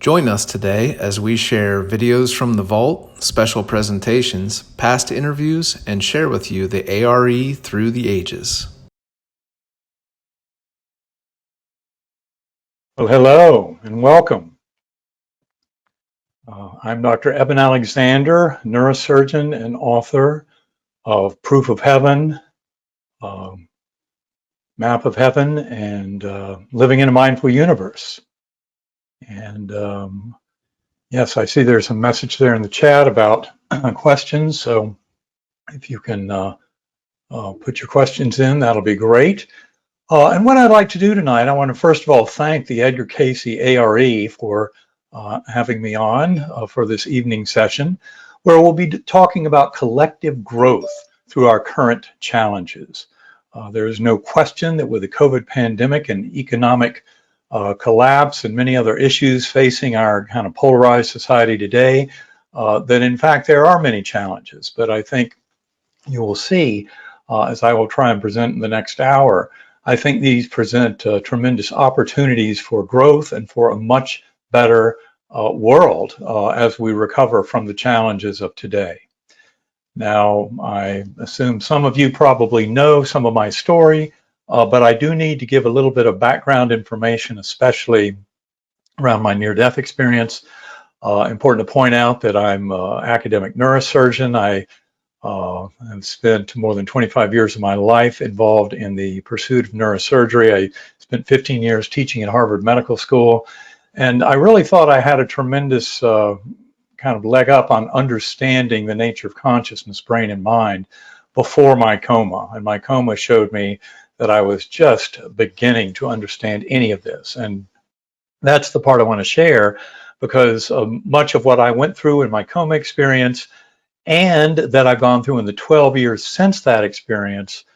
Join us today as we share videos from the vault, special presentations, past interviews, and share with you the A.R.E. through the ages. Well, hello and welcome. I'm Dr. Eben Alexander, neurosurgeon and author of Proof of Heaven, Map of Heaven, and Living in a Mindful Universe. And yes, I see there's a message there in the chat about questions. So if you can put your questions in, that'll be great. And what I'd like to do tonight, I want to first of all thank the Edgar Cayce A.R.E. for having me on for this evening session, where we'll be talking about collective growth through our current challenges. There is no question that with the COVID pandemic and economic collapse and many other issues facing our kind of polarized society today, that in fact there are many challenges. But I think you will see, as I will try and present in the next hour, I think these present tremendous opportunities for growth and for a much better world as we recover from the challenges of today. Now, I assume some of you probably know some of my story, but I do need to give a little bit of background information, especially around my near-death experience. Important to point out that I'm an academic neurosurgeon. I have spent more than 25 years of my life involved in the pursuit of neurosurgery. I spent 15 years teaching at Harvard Medical School, and I really thought I had a tremendous kind of leg up on understanding the nature of consciousness, brain, and mind before my coma. And my coma showed me that I was just beginning to understand any of this. And that's the part I want to share, because much of what I went through in my coma experience and that I've gone through in the 12 years since that experience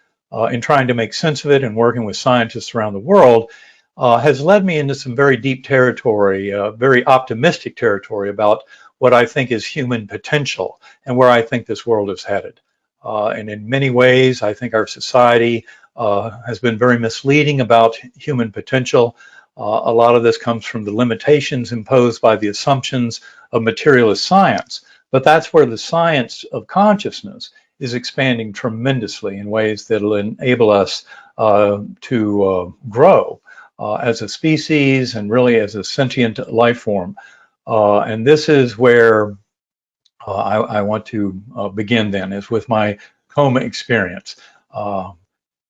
in trying to make sense of it and working with scientists around the world has led me into some very deep territory, very optimistic territory about what I think is human potential and where I think this world is headed. And in many ways, I think our society has been very misleading about human potential. A lot of this comes from the limitations imposed by the assumptions of materialist science. But that's where the science of consciousness is expanding tremendously in ways that will enable us to grow as a species and really as a sentient life form. And this is where I want to begin then, is with my coma experience.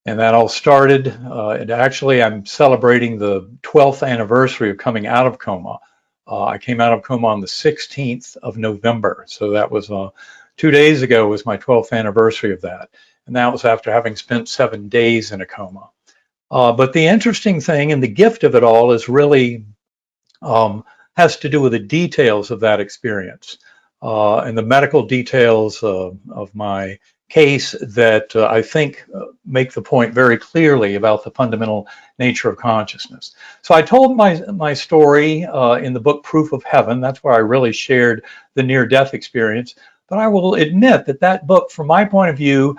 And that all started, and actually I'm celebrating the 12th anniversary of coming out of coma. I came out of coma on the 16th of November. So that was 2 days ago was my 12th anniversary of that. And that was after having spent 7 days in a coma. But the interesting thing and the gift of it all is really has to do with the details of that experience and the medical details of my case that I think make the point very clearly about the fundamental nature of consciousness. So I told my story in the book Proof of Heaven. That's where I really shared the near-death experience. But I will admit that that book, from my point of view,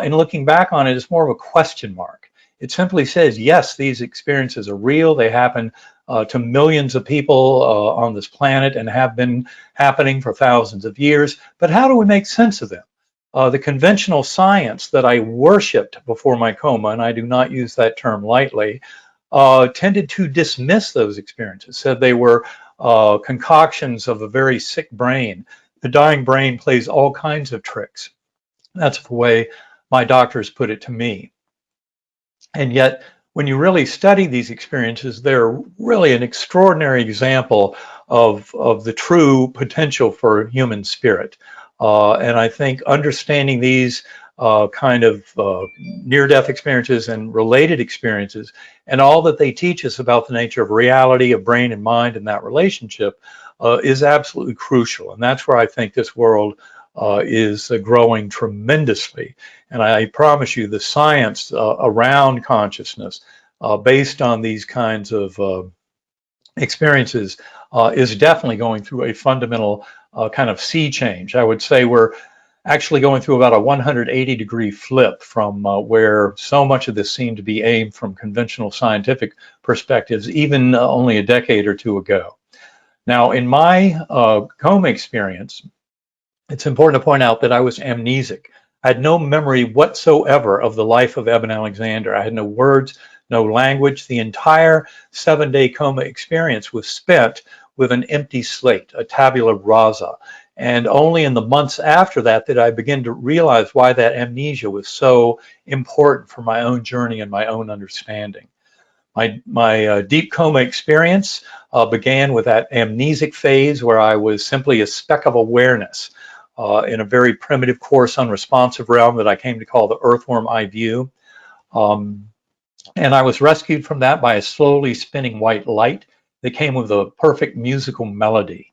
in looking back on it, is more of a question mark. It simply says, yes, these experiences are real. They happen to millions of people on this planet and have been happening for thousands of years. But how do we make sense of them? The conventional science that I worshipped before my coma, and I do not use that term lightly, tended to dismiss those experiences, said they were concoctions of a very sick brain. The dying brain plays all kinds of tricks. That's the way my doctors put it to me. And yet, when you really study these experiences, they're really an extraordinary example of the true potential for human spirit. And I think understanding these kind of near-death experiences and related experiences and all that they teach us about the nature of reality, of brain and mind and that relationship is absolutely crucial. And that's where I think this world is growing tremendously. And I promise you the science around consciousness based on these kinds of experiences is definitely going through a fundamental kind of sea change. I would say we're actually going through about a 180-degree flip from where so much of this seemed to be aimed from conventional scientific perspectives, even only a decade or two ago. Now, in my coma experience, it's important to point out that I was amnesic. I had no memory whatsoever of the life of Eben Alexander. I had no words, no language. The entire 7-day coma experience was spent with an empty slate, a tabula rasa. And only in the months after that did I begin to realize why that amnesia was so important for my own journey and my own understanding. My deep coma experience began with that amnesic phase where I was simply a speck of awareness in a very primitive, coarse, unresponsive realm that I came to call the earthworm eye view. And I was rescued from that by a slowly spinning white light that came with a perfect musical melody.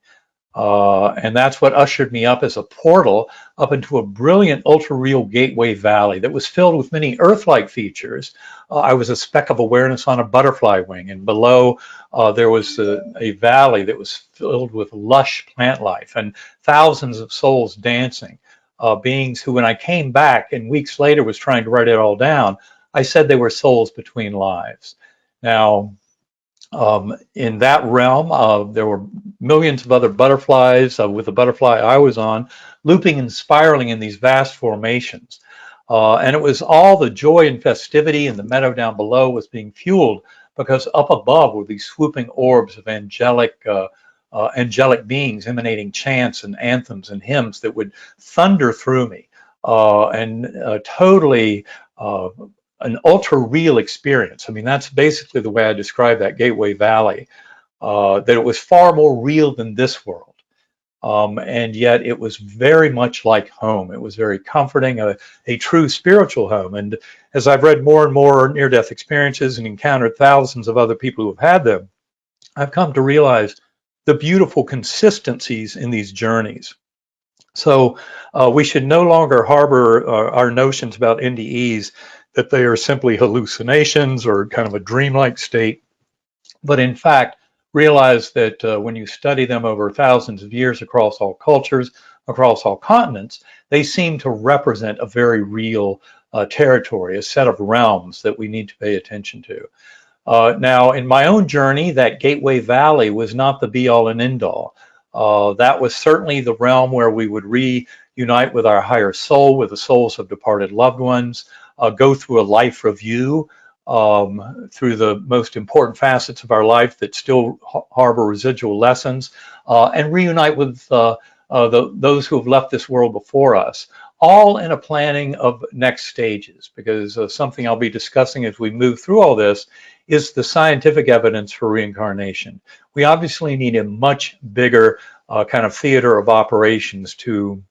And that's what ushered me up as a portal up into a brilliant ultra-real gateway valley that was filled with many Earth-like features. I was a speck of awareness on a butterfly wing, and below there was a valley that was filled with lush plant life and thousands of souls dancing, beings who, when I came back and weeks later was trying to write it all down, I said they were souls between lives. Now, in that realm, there were millions of other butterflies with the butterfly I was on, looping and spiraling in these vast formations. And it was all the joy and festivity, and the meadow down below was being fueled because up above were these swooping orbs of angelic beings emanating chants and anthems and hymns that would thunder through me and totally an ultra real experience. I mean, that's basically the way I describe that Gateway Valley, that it was far more real than this world. And yet it was very much like home. It was very comforting, a true spiritual home. And as I've read more and more near-death experiences and encountered thousands of other people who have had them, I've come to realize the beautiful consistencies in these journeys. So we should no longer harbor our notions about NDEs that they are simply hallucinations or kind of a dreamlike state, but in fact realize that when you study them over thousands of years across all cultures, across all continents, they seem to represent a very real territory, a set of realms that we need to pay attention to. Now, in my own journey, that Gateway Valley was not the be-all and end-all. That was certainly the realm where we would reunite with our higher soul, with the souls of departed loved ones, go through a life review through the most important facets of our life that still harbor residual lessons, and reunite with those who have left this world before us, all in a planning of next stages, because something I'll be discussing as we move through all this is the scientific evidence for reincarnation. We obviously need a much bigger kind of theater of operations to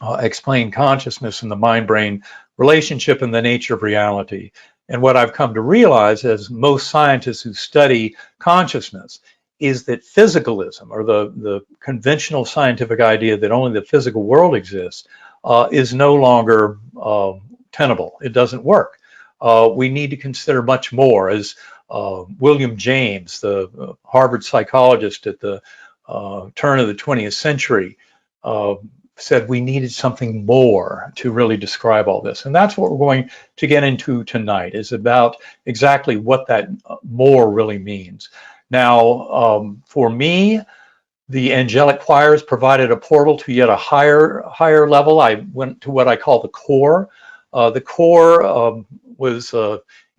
explain consciousness and the mind-brain relationship and the nature of reality. And what I've come to realize, as most scientists who study consciousness, is that physicalism, or the conventional scientific idea that only the physical world exists, is no longer tenable. It doesn't work. We need to consider much more, as William James, the Harvard psychologist at the turn of the 20th century, said we needed something more to really describe all this. And that's what we're going to get into tonight, is about exactly what that more really means. Now, for me, the angelic choirs provided a portal to yet a higher level. I went to what I call the core. The core was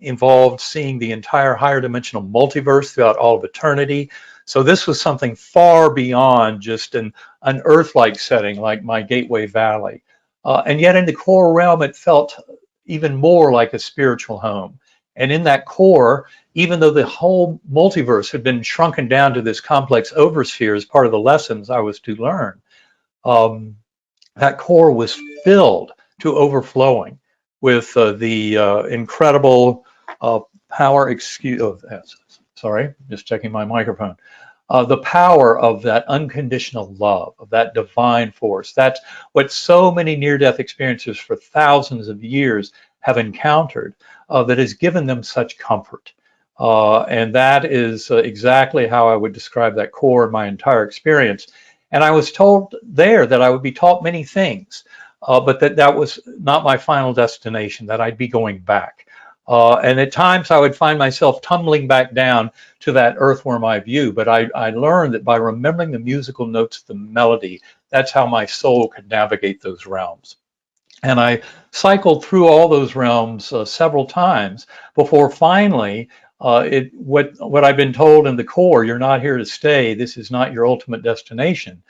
involved seeing the entire higher dimensional multiverse throughout all of eternity. So this was something far beyond just an Earth-like setting like my Gateway Valley. And yet in the core realm, it felt even more like a spiritual home. And in that core, even though the whole multiverse had been shrunken down to this complex oversphere as part of the lessons I was to learn, that core was filled to overflowing with the incredible power, sorry, just checking my microphone. The power of that unconditional love, of that divine force. That's what so many near-death experiencers for thousands of years have encountered, that has given them such comfort. And that is exactly how I would describe that core in my entire experience. And I was told there that I would be taught many things, but that was not my final destination, that I'd be going back. And at times I would find myself tumbling back down to that earthworm eye view. But I learned that by remembering the musical notes of the melody, that's how my soul could navigate those realms. And I cycled through all those realms several times before finally what I've been told in the core, you're not here to stay, this is not your ultimate destination,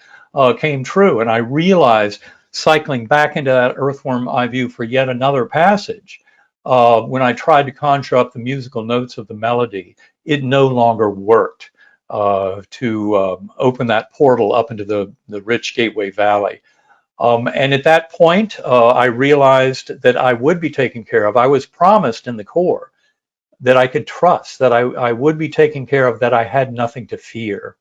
came true. And I realized cycling back into that earthworm eye view for yet another passage, when I tried to conjure up the musical notes of the melody, it no longer worked to open that portal up into the rich Gateway Valley. And at that point, I realized that I would be taken care of. I was promised in the core that I could trust, that I would be taken care of, that I had nothing to fear.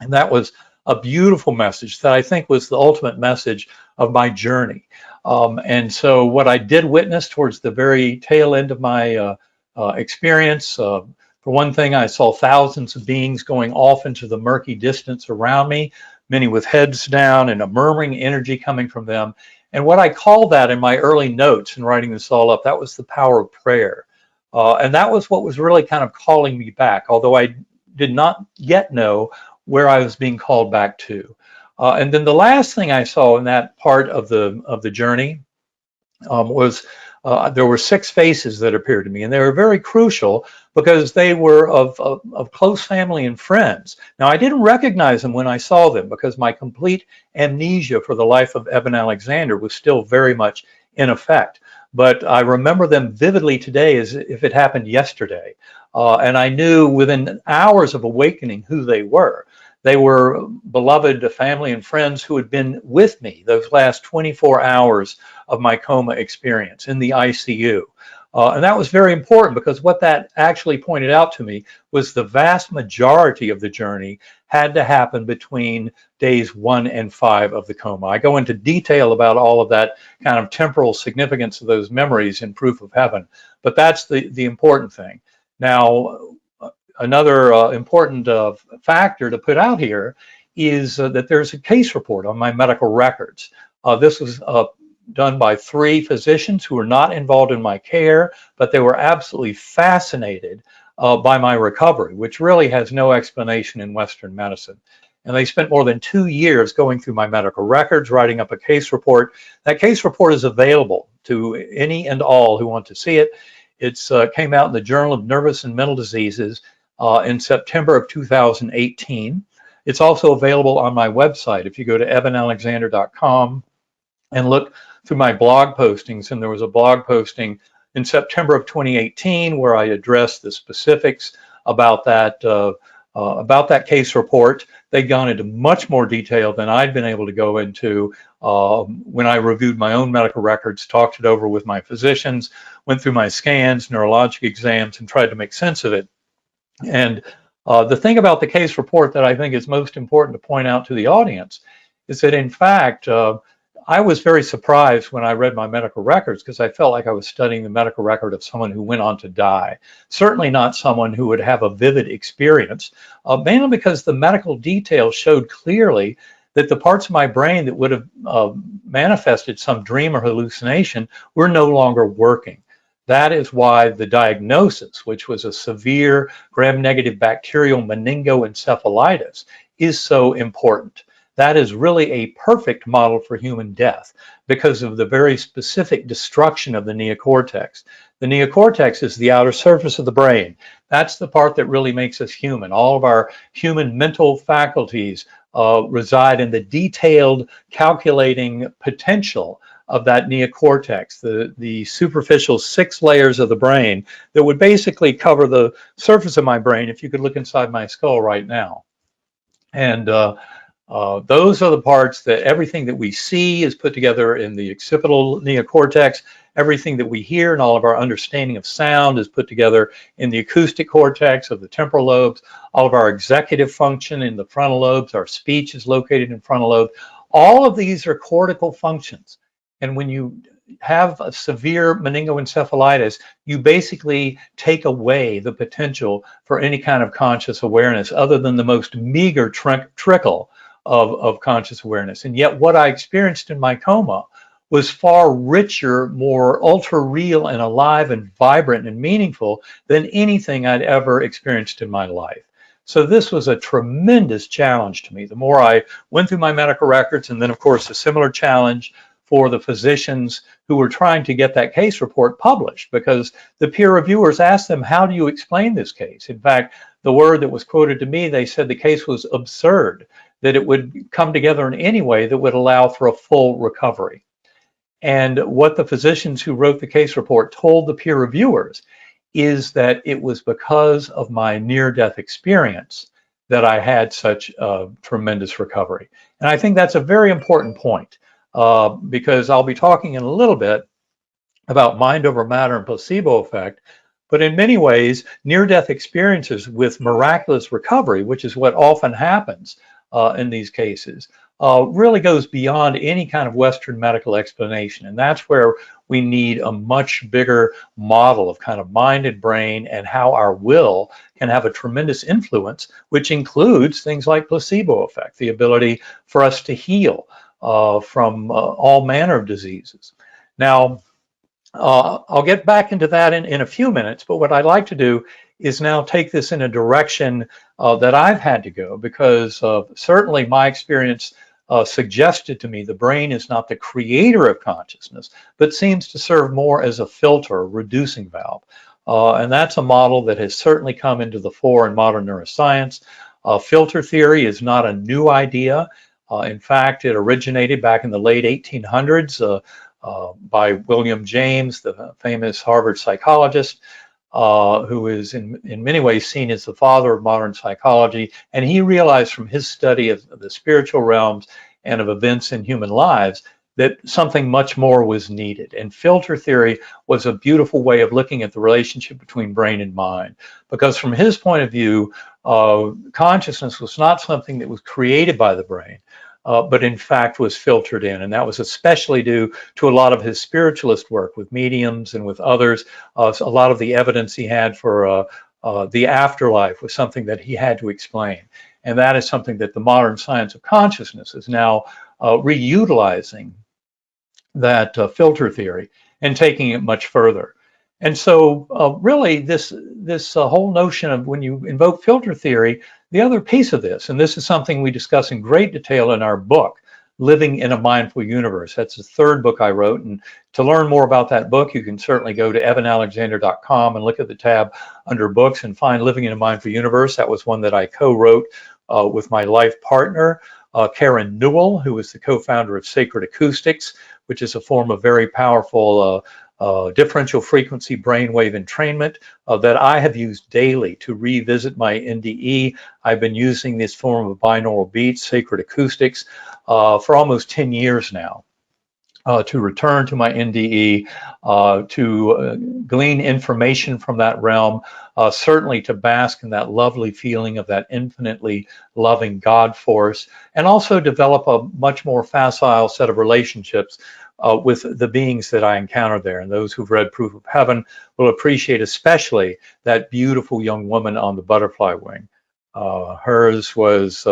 And that was a beautiful message that I think was the ultimate message of my journey. And so what I did witness towards the very tail end of my experience, for one thing, I saw thousands of beings going off into the murky distance around me, many with heads down and a murmuring energy coming from them. And what I call that in my early notes in writing this all up, that was the power of prayer. And that was what was really kind of calling me back, although I did not yet know where I was being called back to. And then the last thing I saw in that part of the journey was there were 6 faces that appeared to me, and they were very crucial because they were of close family and friends. Now, I didn't recognize them when I saw them because my complete amnesia for the life of Eben Alexander was still very much in effect. But I remember them vividly today as if it happened yesterday. And I knew within hours of awakening who they were. They were beloved family and friends who had been with me those last 24 hours of my coma experience in the ICU. And that was very important because what that actually pointed out to me was the vast majority of the journey had to happen between days 1 and 5 of the coma. I go into detail about all of that kind of temporal significance of those memories in Proof of Heaven, but that's the important thing. Now, another important factor to put out here is that there's a case report on my medical records. This was done by 3 physicians who were not involved in my care, but they were absolutely fascinated by my recovery, which really has no explanation in Western medicine. And they spent more than 2 years going through my medical records, writing up a case report. That case report is available to any and all who want to see it. It came out in the Journal of Nervous and Mental Diseases in September of 2018. It's also available on my website. If you go to ebenalexander.com and look through my blog postings, and there was a blog posting in September of 2018 where I addressed the specifics about that case report. They'd gone into much more detail than I'd been able to go into when I reviewed my own medical records, talked it over with my physicians, went through my scans, neurologic exams, and tried to make sense of it. And the thing about the case report that I think is most important to point out to the audience is that, in fact, I was very surprised when I read my medical records because I felt like I was studying the medical record of someone who went on to die. Certainly not someone who would have a vivid experience, mainly because the medical details showed clearly that the parts of my brain that would have manifested some dream or hallucination were no longer working. That is why the diagnosis, which was a severe gram-negative bacterial meningoencephalitis, is so important. That is really a perfect model for human death because of the very specific destruction of the neocortex. The neocortex is the outer surface of the brain. That's the part that really makes us human. All of our human mental faculties reside in the detailed calculating potential of that neocortex, the superficial 6 layers of the brain that would basically cover the surface of my brain if you could look inside my skull right now. And those are the parts that everything that we see is put together in the occipital neocortex. Everything that we hear and all of our understanding of sound is put together in the acoustic cortex of the temporal lobes. All of our executive function in the frontal lobes. Our speech is located in frontal lobe. All of these are cortical functions. And when you have a severe meningoencephalitis, you basically take away the potential for any kind of conscious awareness other than the most meager trickle of conscious awareness. And yet what I experienced in my coma was far richer, more ultra real and alive and vibrant and meaningful than anything I'd ever experienced in my life. So this was a tremendous challenge to me. The more I went through my medical records, and then of course a similar challenge for the physicians who were trying to get that case report published, because the peer reviewers asked them, how do you explain this case? In fact, the word that was quoted to me, they said the case was absurd, that it would come together in any way that would allow for a full recovery. And what the physicians who wrote the case report told the peer reviewers is that it was because of my near-death experience that I had such a tremendous recovery. And I think that's a very important point, because I'll be talking in a little bit about mind over matter and placebo effect. But in many ways, near-death experiences with miraculous recovery, which is what often happens in these cases, really goes beyond any kind of Western medical explanation. And that's where we need a much bigger model of kind of mind and brain and how our will can have a tremendous influence, which includes things like placebo effect, the ability for us to heal from all manner of diseases. Now, I'll get back into that in a few minutes, but what I'd like to do is now take this in a direction that I've had to go, because certainly my experience suggested to me the brain is not the creator of consciousness, but seems to serve more as a filter, a reducing valve. And that's a model that has certainly come into the fore in modern neuroscience. Filter theory is not a new idea. In fact, it originated back in the late 1800s. By William James, the famous Harvard psychologist, who is in many ways seen as the father of modern psychology. And he realized from his study of the spiritual realms and of events in human lives that something much more was needed. And filter theory was a beautiful way of looking at the relationship between brain and mind, because from his point of view, consciousness was not something that was created by the brain, but in fact was filtered in. And that was especially due to a lot of his spiritualist work with mediums and with others. A lot of the evidence he had for the afterlife was something that he had to explain. And that is something that the modern science of consciousness is now reutilizing, that filter theory, and taking it much further. And so really this whole notion of when you invoke filter theory, the other piece of this, and this is something we discuss in great detail in our book, Living in a Mindful Universe. That's the third book I wrote. And to learn more about that book, you can certainly go to ebenalexander.com and look at the tab under books and find Living in a Mindful Universe. That was one that I co-wrote with my life partner, Karen Newell, who is the co-founder of Sacred Acoustics, which is a form of very powerful differential frequency brainwave entrainment that I have used daily to revisit my NDE. I've been using this form of binaural beats, Sacred Acoustics, for almost 10 years now. To return to my NDE, to glean information from that realm, certainly to bask in that lovely feeling of that infinitely loving God force, and also develop a much more facile set of relationships with the beings that I encounter there. And those who've read Proof of Heaven will appreciate especially that beautiful young woman on the butterfly wing. Hers was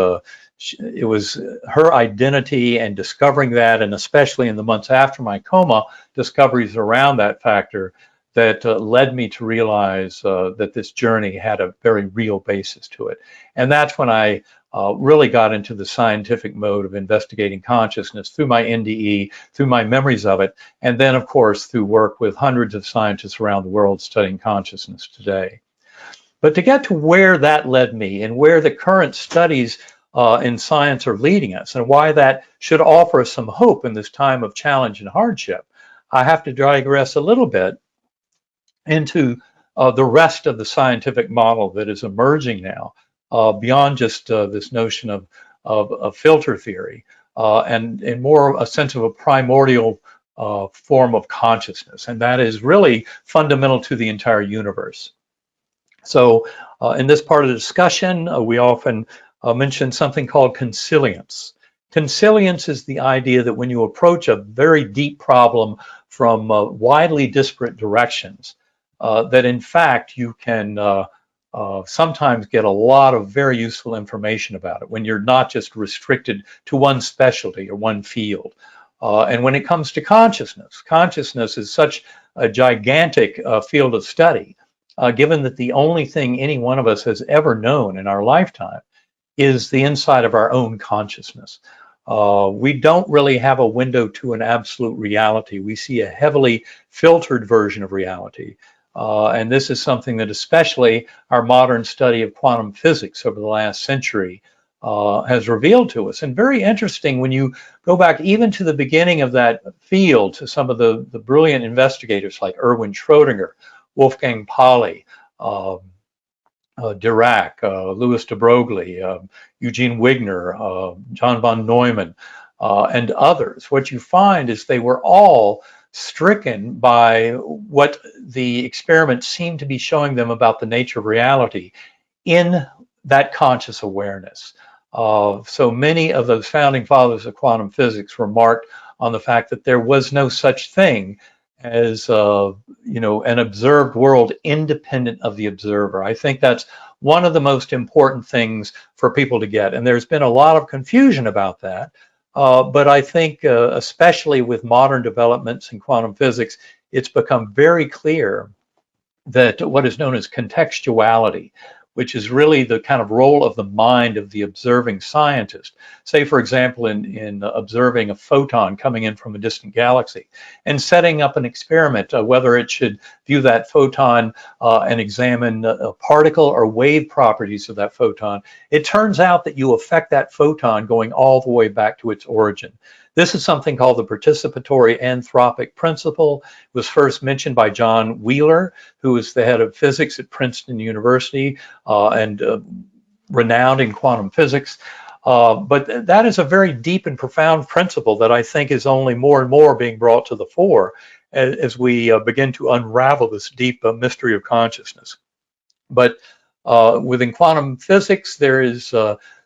it was her identity, and discovering that, and especially in the months after my coma, discoveries around that factor that led me to realize that this journey had a very real basis to it. And that's when I really got into the scientific mode of investigating consciousness through my NDE, through my memories of it, and then, of course, through work with hundreds of scientists around the world studying consciousness today. But to get to where that led me and where the current studies in science are leading us, and why that should offer us some hope in this time of challenge and hardship, I have to digress a little bit into the rest of the scientific model that is emerging now, beyond just this notion of filter theory, and more a sense of a primordial form of consciousness, and that is really fundamental to the entire universe. So in this part of the discussion, we often mention something called consilience. Consilience is the idea that when you approach a very deep problem from widely disparate directions, that in fact you can sometimes get a lot of very useful information about it when you're not just restricted to one specialty or one field. And when it comes to consciousness, consciousness is such a gigantic field of study, given that the only thing any one of us has ever known in our lifetime is the inside of our own consciousness. We don't really have a window to an absolute reality. We see a heavily filtered version of reality. And this is something that especially our modern study of quantum physics over the last century has revealed to us. And very interesting when you go back even to the beginning of that field, to some of the brilliant investigators like Erwin Schrödinger, Wolfgang Pauli, Dirac, Louis de Broglie, Eugene Wigner, John von Neumann, and others. What you find is they were all stricken by what the experiments seemed to be showing them about the nature of reality in that conscious awareness. So many of those founding fathers of quantum physics remarked on the fact that there was no such thing as an observed world independent of the observer. I think that's one of the most important things for people to get, and there's been a lot of confusion about that. But I think, especially with modern developments in quantum physics, it's become very clear that what is known as contextuality, which is really the kind of role of the mind of the observing scientist. Say, for example, in observing a photon coming in from a distant galaxy and setting up an experiment, whether it should view that photon and examine particle or wave properties of that photon. It turns out that you affect that photon going all the way back to its origin. This is something called the participatory anthropic principle. It was first mentioned by John Wheeler, who is the head of physics at Princeton University and renowned in quantum physics. But that is a very deep and profound principle that I think is only more and more being brought to the fore as we begin to unravel this deep mystery of consciousness. But within quantum physics, there is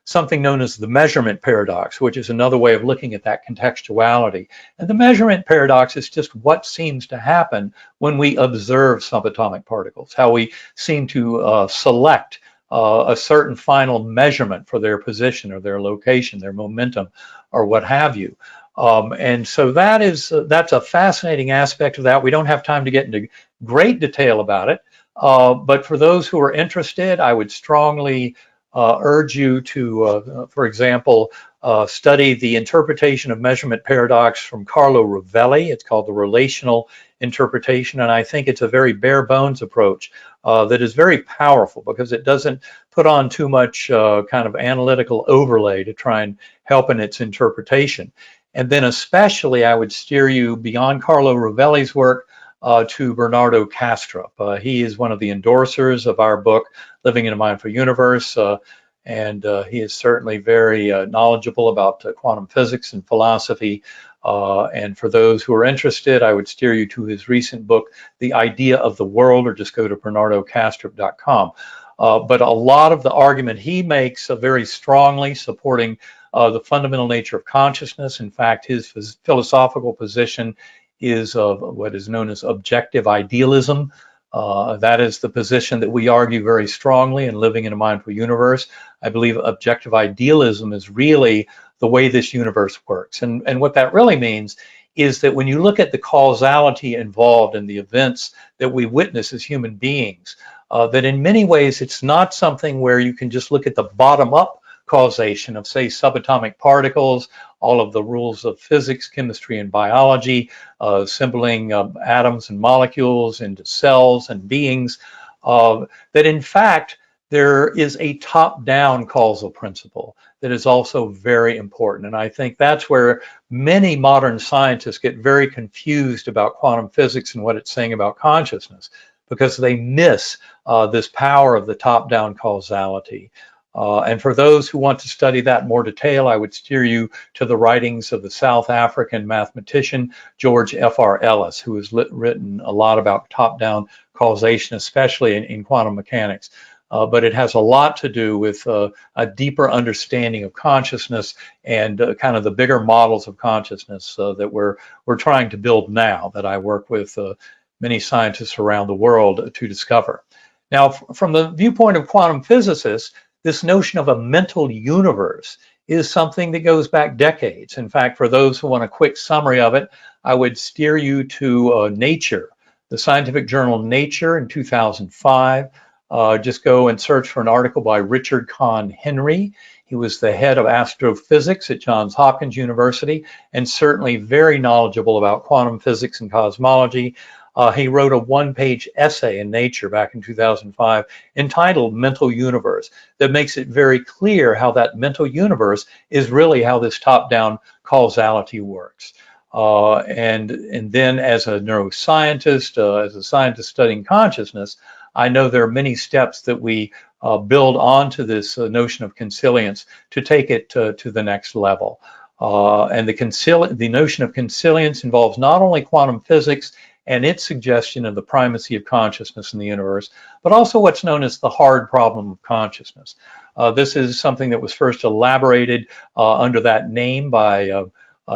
something known as the measurement paradox, which is another way of looking at that contextuality. And the measurement paradox is just what seems to happen when we observe subatomic particles, how we seem to select a certain final measurement for their position or their location, their momentum, or what have you. And so that's a fascinating aspect of that. We don't have time to get into great detail about it, but for those who are interested, I would strongly urge you to, for example, study the interpretation of measurement paradox from Carlo Rovelli. It's called the relational interpretation, and I think it's a very bare bones approach that is very powerful because it doesn't put on too much kind of analytical overlay to try and help in its interpretation. And then especially I would steer you beyond Carlo Rovelli's work to Bernardo Kastrup. He is one of the endorsers of our book, Living in a Mindful Universe, and he is certainly very knowledgeable about quantum physics and philosophy. And for those who are interested, I would steer you to his recent book, The Idea of the World, or just go to bernardokastrup.com. But a lot of the argument he makes very strongly supporting the fundamental nature of consciousness. In fact, his philosophical position is of what is known as objective idealism. That is the position that we argue very strongly in Living in a Mindful Universe. I believe objective idealism is really the way this universe works. And what that really means is that when you look at the causality involved in the events that we witness as human beings, that in many ways it's not something where you can just look at the bottom-up causation of, say, subatomic particles, all of the rules of physics, chemistry, and biology, assembling atoms and molecules into cells and beings, that in fact there is a top-down causal principle that is also very important. And I think that's where many modern scientists get very confused about quantum physics and what it's saying about consciousness, because they miss this power of the top-down causality. And for those who want to study that in more detail, I would steer you to the writings of the South African mathematician George F.R. Ellis, who has written a lot about top-down causation, especially in quantum mechanics. But it has a lot to do with a deeper understanding of consciousness and kind of the bigger models of consciousness that we're trying to build now, that I work with many scientists around the world to discover. Now, from the viewpoint of quantum physicists, this notion of a mental universe is something that goes back decades. In fact, for those who want a quick summary of it, I would steer you to Nature, the scientific journal Nature in 2005. Just go and search for an article by Richard Kahn Henry. He was the head of astrophysics at Johns Hopkins University and certainly very knowledgeable about quantum physics and cosmology. He wrote a one-page essay in Nature back in 2005 entitled Mental Universe that makes it very clear how that mental universe is really how this top-down causality works. And then as a neuroscientist, as a scientist studying consciousness, I know there are many steps that we build onto this notion of consilience to take it to the next level. And the notion of consilience involves not only quantum physics and its suggestion of the primacy of consciousness in the universe, but also what's known as the hard problem of consciousness. This is something that was first elaborated under that name by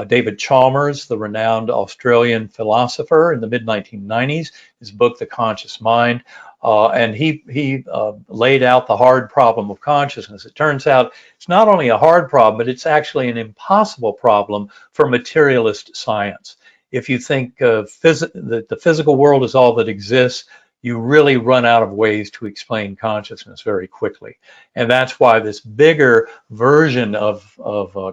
David Chalmers, the renowned Australian philosopher in the mid-1990s, his book, The Conscious Mind. And he laid out the hard problem of consciousness. It turns out it's not only a hard problem, but it's actually an impossible problem for materialist science. If you think that the physical world is all that exists, you really run out of ways to explain consciousness very quickly. And that's why this bigger version of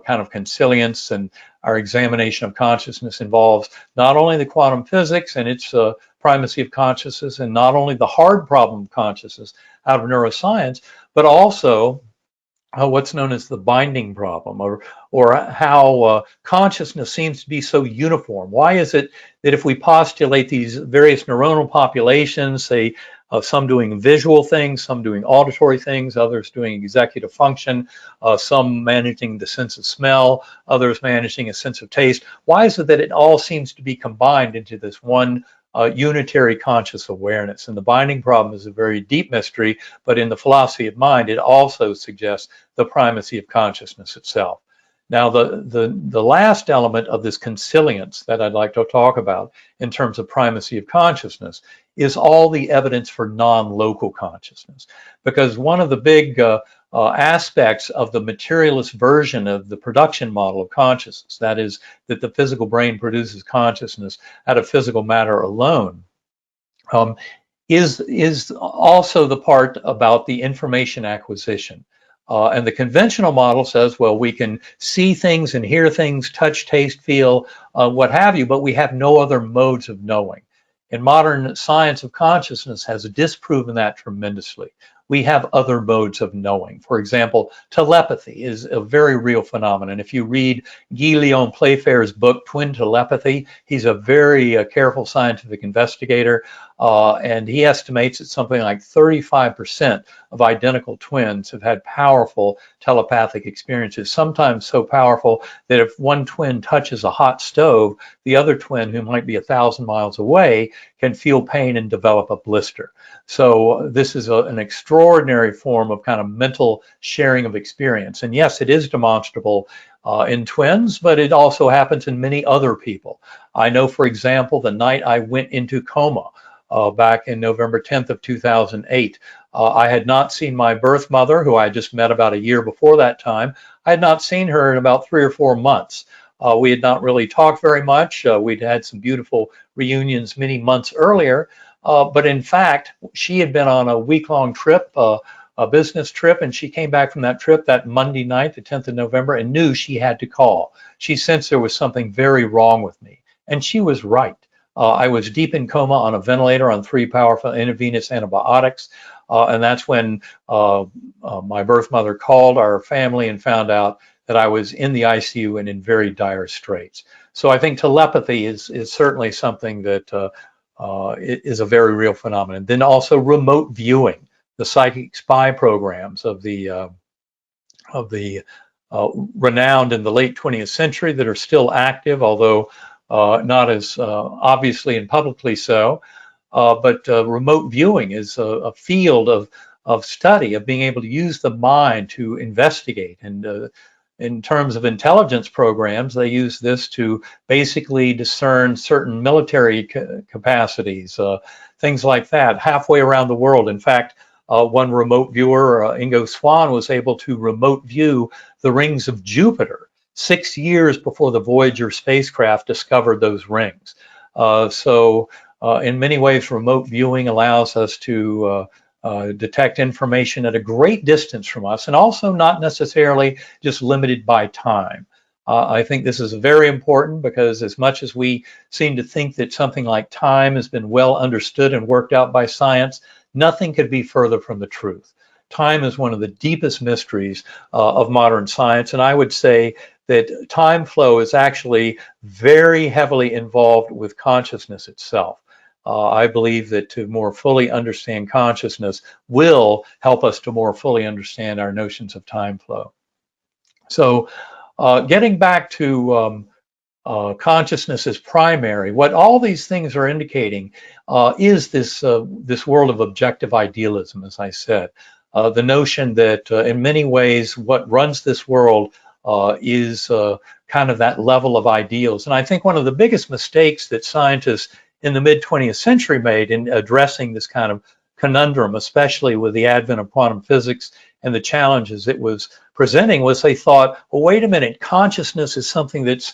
kind of consilience and our examination of consciousness involves not only the quantum physics and its primacy of consciousness, and not only the hard problem of consciousness out of neuroscience, but also what's known as the binding problem, or how consciousness seems to be so uniform. Why is it that if we postulate these various neuronal populations, say some doing visual things, some doing auditory things, others doing executive function, some managing the sense of smell, others managing a sense of taste, why is it that it all seems to be combined into this one unitary conscious awareness? And the binding problem is a very deep mystery, but in the philosophy of mind, it also suggests the primacy of consciousness itself. Now, the last element of this consilience that I'd like to talk about in terms of primacy of consciousness is all the evidence for non-local consciousness. Because one of the big aspects of the materialist version of the production model of consciousness, that is, that the physical brain produces consciousness out of physical matter alone, is also the part about the information acquisition. And the conventional model says, well, we can see things and hear things, touch, taste, feel, what have you, but we have no other modes of knowing. And modern science of consciousness has disproven that tremendously. We have other modes of knowing. For example, telepathy is a very real phenomenon. If you read Guy Leon Playfair's book, Twin Telepathy, he's a very careful scientific investigator, and he estimates that something like 35% of identical twins have had powerful telepathic experiences, sometimes so powerful that if one twin touches a hot stove, the other twin, who might be 1,000 miles away, can feel pain and develop a blister. So this is an extraordinary form of kind of mental sharing of experience. And yes, it is demonstrable in twins, but it also happens in many other people. I know, for example, the night I went into coma back in November 10th of 2008, I had not seen my birth mother, who I just met about a year before that time. I had not seen her in about 3 or 4 months. We had not really talked very much. We'd had some beautiful reunions many months earlier. But in fact, she had been on a week-long trip, a business trip, and she came back from that trip that Monday night, the 10th of November, and knew she had to call. She sensed there was something very wrong with me, and she was right. I was deep in coma on a ventilator on 3 powerful intravenous antibiotics, and that's when my birth mother called our family and found out that I was in the ICU and in very dire straits. So I think telepathy is certainly something that is a very real phenomenon. Then also remote viewing, the psychic spy programs of the renowned in the late 20th century that are still active, although not as obviously and publicly so. But remote viewing is a field of study, of being able to use the mind to investigate. And in terms of intelligence programs, they use this to basically discern certain military capacities, things like that, halfway around the world. In fact, one remote viewer, Ingo Swann, was able to remote view the rings of Jupiter 6 years before the Voyager spacecraft discovered those rings. So in many ways, remote viewing allows us to detect information at a great distance from us, and also not necessarily just limited by time. I think this is very important because as much as we seem to think that something like time has been well understood and worked out by science, nothing could be further from the truth. Time is one of the deepest mysteries of modern science, and I would say that time flow is actually very heavily involved with consciousness itself. I believe that to more fully understand consciousness will help us to more fully understand our notions of time flow. So getting back to consciousness as primary, what all these things are indicating is this world of objective idealism, as I said. The notion that in many ways what runs this world is kind of that level of ideals. And I think one of the biggest mistakes that scientists in the mid-20th century made in addressing this kind of conundrum, especially with the advent of quantum physics and the challenges it was presenting, was they thought, well, wait a minute, consciousness is something that's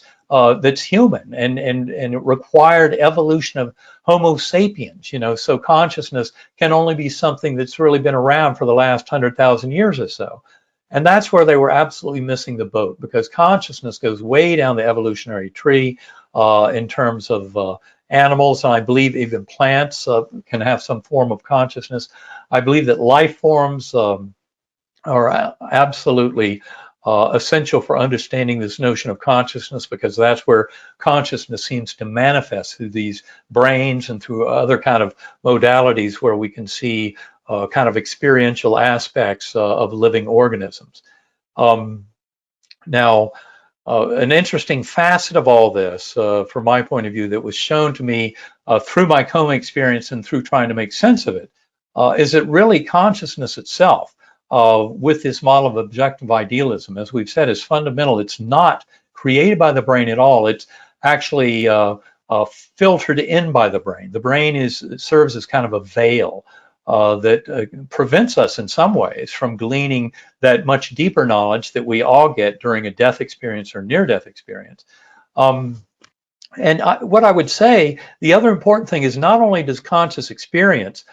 human and it required evolution of Homo sapiens, so consciousness can only be something that's really been around for the last 100,000 years or so. And that's where they were absolutely missing the boat, because consciousness goes way down the evolutionary tree in terms of animals, and I believe even plants can have some form of consciousness. I believe that life forms are absolutely essential for understanding this notion of consciousness, because that's where consciousness seems to manifest through these brains and through other kind of modalities where we can see kind of experiential aspects of living organisms. Now, an interesting facet of all this, from my point of view, that was shown to me through my coma experience and through trying to make sense of it, is that really consciousness itself, with this model of objective idealism, as we've said, is fundamental. It's not created by the brain at all. It's actually filtered in by the brain. The brain serves as kind of a veil that prevents us in some ways from gleaning that much deeper knowledge that we all get during a death experience or near-death experience. What I would say, the other important thing is not only does conscious experience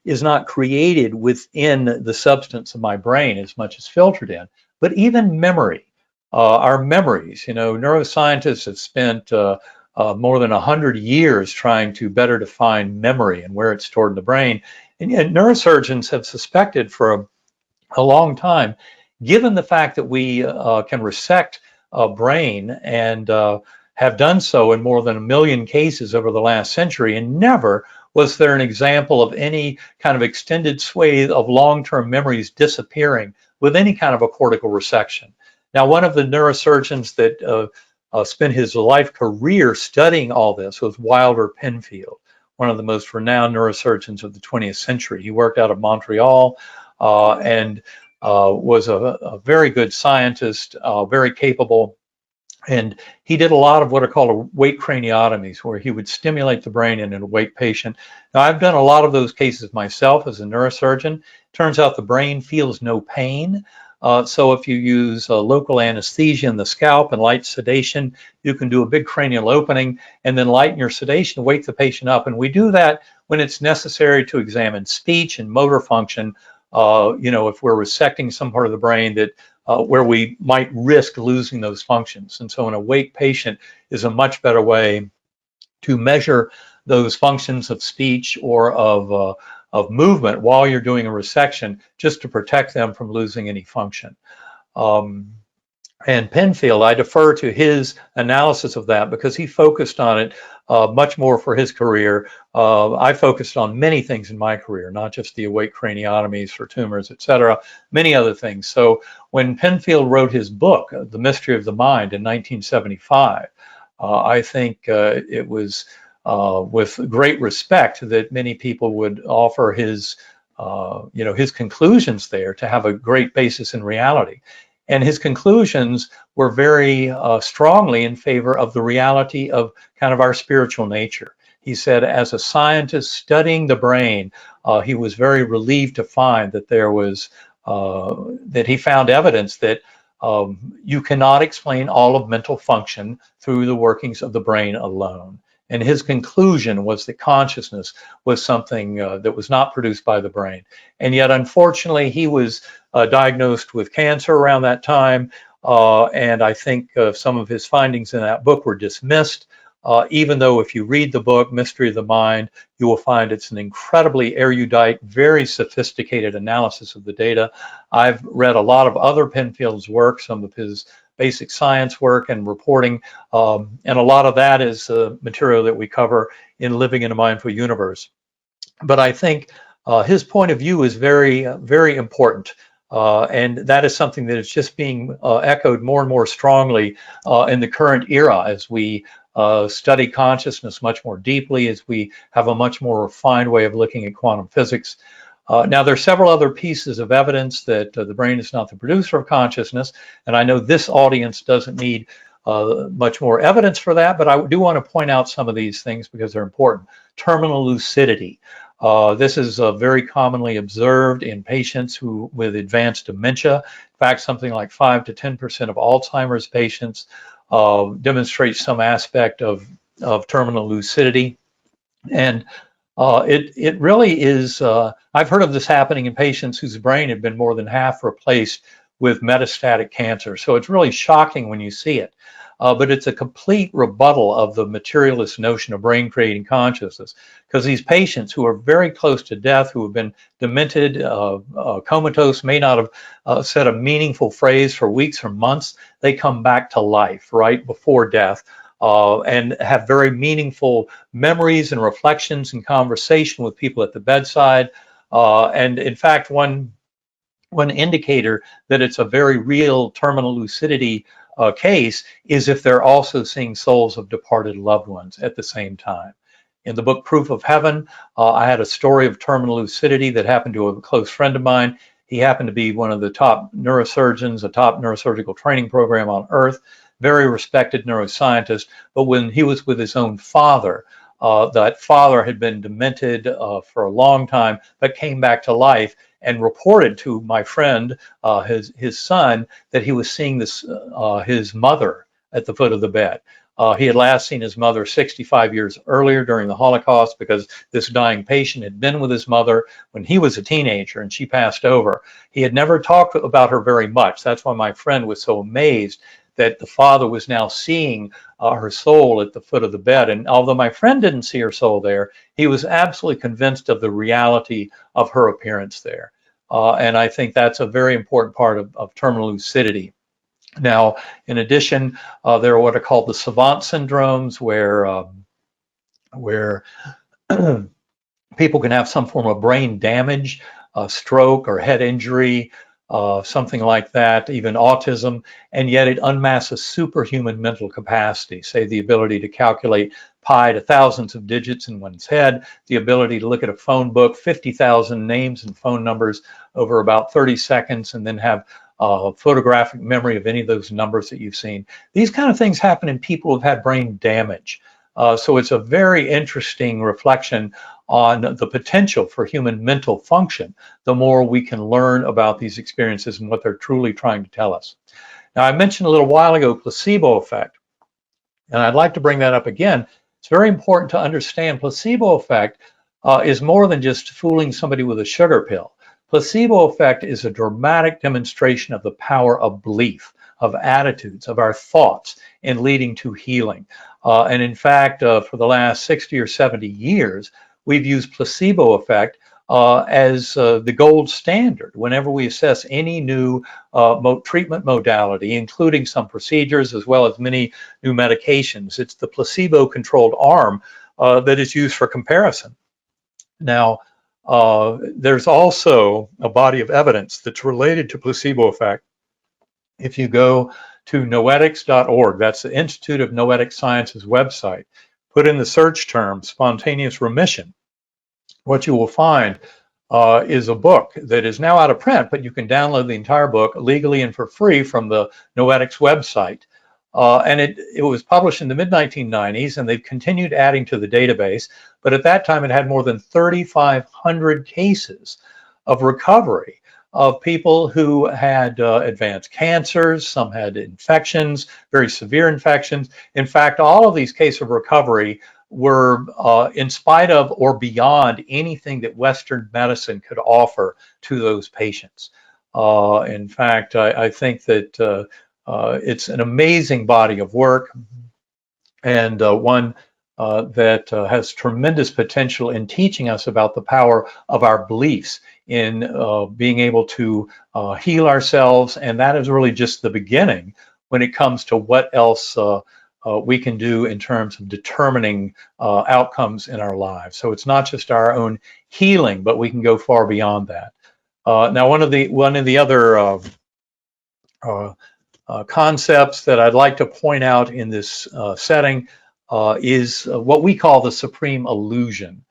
is not created within the substance of my brain as much as filtered in, but even memory, our memories. Neuroscientists have spent more than 100 years trying to better define memory and where it's stored in the brain. And yet neurosurgeons have suspected for a long time, given the fact that we can resect a brain and have done so in more than 1 million cases over the last century, and never was there an example of any kind of extended swathe of long-term memories disappearing with any kind of a cortical resection. Now, one of the neurosurgeons that spent his life career studying all this was Wilder Penfield, one of the most renowned neurosurgeons of the 20th century. He worked out of Montreal and was a very good scientist, very capable. And he did a lot of what are called awake craniotomies, where he would stimulate the brain in an awake patient. Now, I've done a lot of those cases myself as a neurosurgeon. Turns out the brain feels no pain. So if you use local anesthesia in the scalp and light sedation, you can do a big cranial opening and then lighten your sedation, wake the patient up. And we do that when it's necessary to examine speech and motor function. If we're resecting some part of the brain that where we might risk losing those functions. And so an awake patient is a much better way to measure those functions of speech or of movement while you're doing a resection, just to protect them from losing any function. And Penfield, I defer to his analysis of that because he focused on it much more for his career. I focused on many things in my career, not just the awake craniotomies for tumors, etc., many other things. So when Penfield wrote his book, The Mystery of the Mind, in 1975, I think it was with great respect that many people would offer his conclusions there to have a great basis in reality. And his conclusions were very strongly in favor of the reality of kind of our spiritual nature. He said, as a scientist studying the brain, he was very relieved to find that that he found evidence that you cannot explain all of mental function through the workings of the brain alone. And his conclusion was that consciousness was something that was not produced by the brain. And yet, unfortunately, he was diagnosed with cancer around that time. And I think some of his findings in that book were dismissed. Even though if you read the book, Mystery of the Mind, you will find it's an incredibly erudite, very sophisticated analysis of the data. I've read a lot of other Penfield's work, some of his basic science work and reporting, and a lot of that is material that we cover in Living in a Mindful Universe. But I think his point of view is very, very important. And that is something that is just being echoed more and more strongly in the current era as we study consciousness much more deeply, as we have a much more refined way of looking at quantum physics. Now, there are several other pieces of evidence that the brain is not the producer of consciousness, and I know this audience doesn't need much more evidence for that, but I do want to point out some of these things because they're important. Terminal lucidity. This is very commonly observed in patients with advanced dementia. In fact, something like 5 to 10% of Alzheimer's patients demonstrate some aspect of terminal lucidity. And it really is, I've heard of this happening in patients whose brain had been more than half replaced with metastatic cancer. So it's really shocking when you see it. But it's a complete rebuttal of the materialist notion of brain creating consciousness, because these patients who are very close to death, who have been demented, comatose, may not have said a meaningful phrase for weeks or months, they come back to life right before death. And have very meaningful memories and reflections and conversation with people at the bedside. And in fact, one indicator that it's a very real terminal lucidity case is if they're also seeing souls of departed loved ones at the same time. In the book Proof of Heaven, I had a story of terminal lucidity that happened to a close friend of mine. He happened to be one of the top neurosurgeons, a top neurosurgical training program on earth, very respected neuroscientist. But when he was with his own father, that father had been demented for a long time, but came back to life and reported to my friend, his son, that he was seeing his mother at the foot of the bed. He had last seen his mother 65 years earlier during the Holocaust, because this dying patient had been with his mother when he was a teenager and she passed over. He had never talked about her very much. That's why my friend was so amazed that the father was now seeing her soul at the foot of the bed. And although my friend didn't see her soul there, he was absolutely convinced of the reality of her appearance there. And I think that's a very important part of terminal lucidity. Now, in addition, there are what are called the savant syndromes, where people can have some form of brain damage, stroke or head injury, something like that, even autism, and yet it unmasks a superhuman mental capacity, say the ability to calculate pi to thousands of digits in one's head, the ability to look at a phone book, 50,000 names and phone numbers over about 30 seconds, and then have photographic memory of any of those numbers that you've seen. These kind of things happen in people who've had brain damage. So it's a very interesting reflection on the potential for human mental function, the more we can learn about these experiences and what they're truly trying to tell us. Now, I mentioned a little while ago placebo effect, and I'd like to bring that up again. It's very important to understand placebo effect is more than just fooling somebody with a sugar pill. Placebo effect is a dramatic demonstration of the power of belief, of attitudes, of our thoughts in leading to healing. And in fact, for the last 60 or 70 years, we've used placebo effect as the gold standard whenever we assess any new treatment modality, including some procedures as well as many new medications. It's the placebo-controlled arm that is used for comparison. Now, there's also a body of evidence that's related to placebo effect. If you go to noetics.org, that's the Institute of Noetic Science's website, put in the search term spontaneous remission, what you will find is a book that is now out of print, but you can download the entire book legally and for free from the Noetics website. And it was published in the mid-1990s, and they've continued adding to the database. But at that time, it had more than 3,500 cases of recovery of people who had advanced cancers. Some had infections, very severe infections. In fact, all of these cases of recovery were in spite of or beyond anything that Western medicine could offer to those patients. In fact, I think that it's an amazing body of work, and one that has tremendous potential in teaching us about the power of our beliefs in being able to heal ourselves. And that is really just the beginning when it comes to what else we can do in terms of determining outcomes in our lives. So it's not just our own healing, but we can go far beyond that. Now, one of the other concepts that I'd like to point out in this setting is what we call the supreme illusion.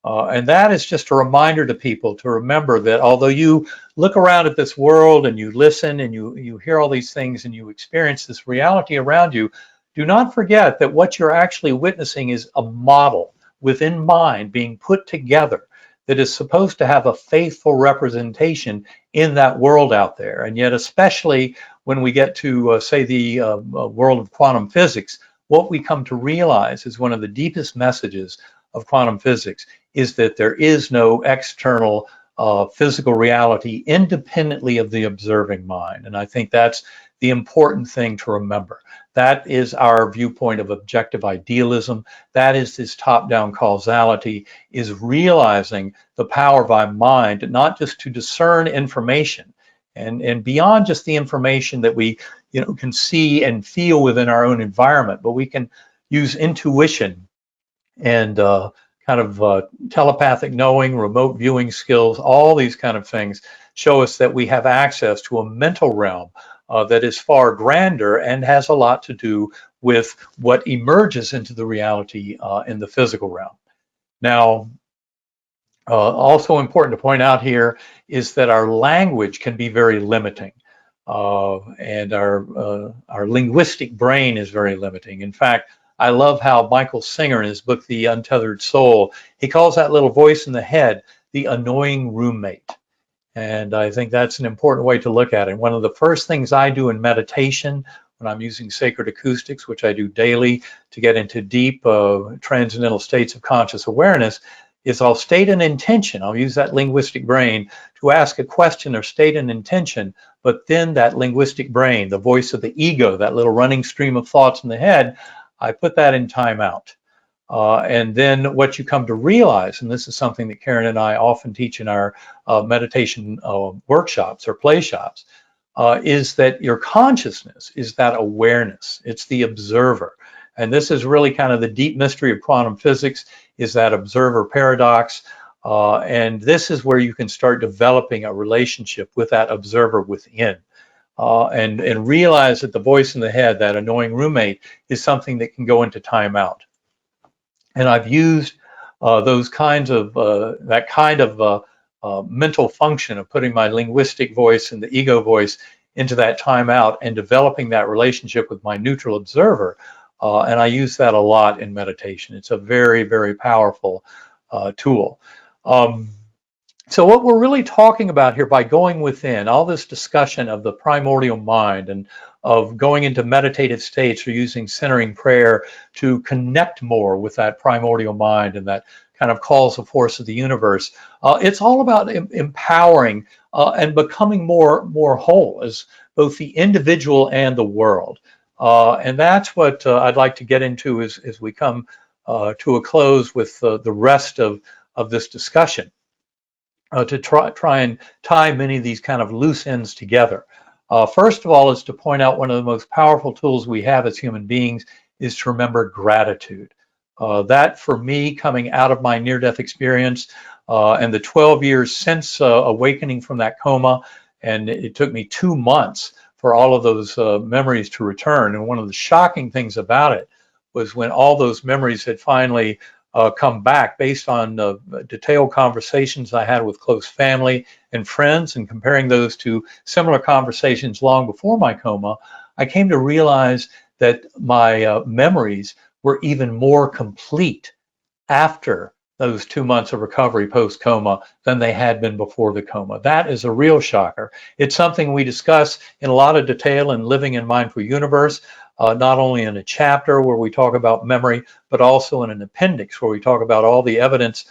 And that is just a reminder to people to remember that although you look around at this world and you listen and you hear all these things and you experience this reality around you, do not forget that what you're actually witnessing is a model within mind being put together that is supposed to have a faithful representation in that world out there. And yet, especially when we get to, say, the world of quantum physics, what we come to realize is one of the deepest messages of quantum physics is that there is no external physical reality independently of the observing mind. And I think that's the important thing to remember. That is our viewpoint of objective idealism. That is this top-down causality, is realizing the power of our mind, not just to discern information, and beyond just the information that we can see and feel within our own environment, but we can use intuition and telepathic knowing, remote viewing skills. All these kind of things show us that we have access to a mental realm that is far grander and has a lot to do with what emerges into the reality in the physical realm. Now, also important to point out here is that our language can be very limiting, and our linguistic brain is very limiting. In fact, I love how Michael Singer in his book, The Untethered Soul, he calls that little voice in the head the annoying roommate. And I think that's an important way to look at it. One of the first things I do in meditation when I'm using sacred acoustics, which I do daily to get into deep transcendental states of conscious awareness, is I'll state an intention. I'll use that linguistic brain to ask a question or state an intention, but then that linguistic brain, the voice of the ego, that little running stream of thoughts in the head, I put that in timeout. And then what you come to realize, and this is something that Karen and I often teach in our meditation workshops or play shops, is that your consciousness is that awareness. It's the observer. And this is really kind of the deep mystery of quantum physics, is that observer paradox. And this is where you can start developing a relationship with that observer within. And realize that the voice in the head, that annoying roommate, is something that can go into timeout. And I've used those kinds of that kind of mental function of putting my linguistic voice and the ego voice into that timeout and developing that relationship with my neutral observer. And I use that a lot in meditation. It's a very, very powerful tool. So what we're really talking about here by going within, all this discussion of the primordial mind and of going into meditative states or using centering prayer to connect more with that primordial mind and that kind of causal force of the universe. It's all about empowering and becoming more whole as both the individual and the world. And that's what I'd like to get into as we come to a close with the rest of this discussion. To try and tie many of these kind of loose ends together. First of all is to point out one of the most powerful tools we have as human beings is to remember gratitude. That for me, coming out of my near-death experience and the 12 years since awakening from that coma, and it took me 2 months for all of those memories to return. And one of the shocking things about it was when all those memories had finally come back based on detailed conversations I had with close family and friends, and comparing those to similar conversations long before my coma, I came to realize that my memories were even more complete after those 2 months of recovery post-coma than they had been before the coma. That is a real shocker. It's something we discuss in a lot of detail in Living in Mindful Universe, not only in a chapter where we talk about memory, but also in an appendix where we talk about all the evidence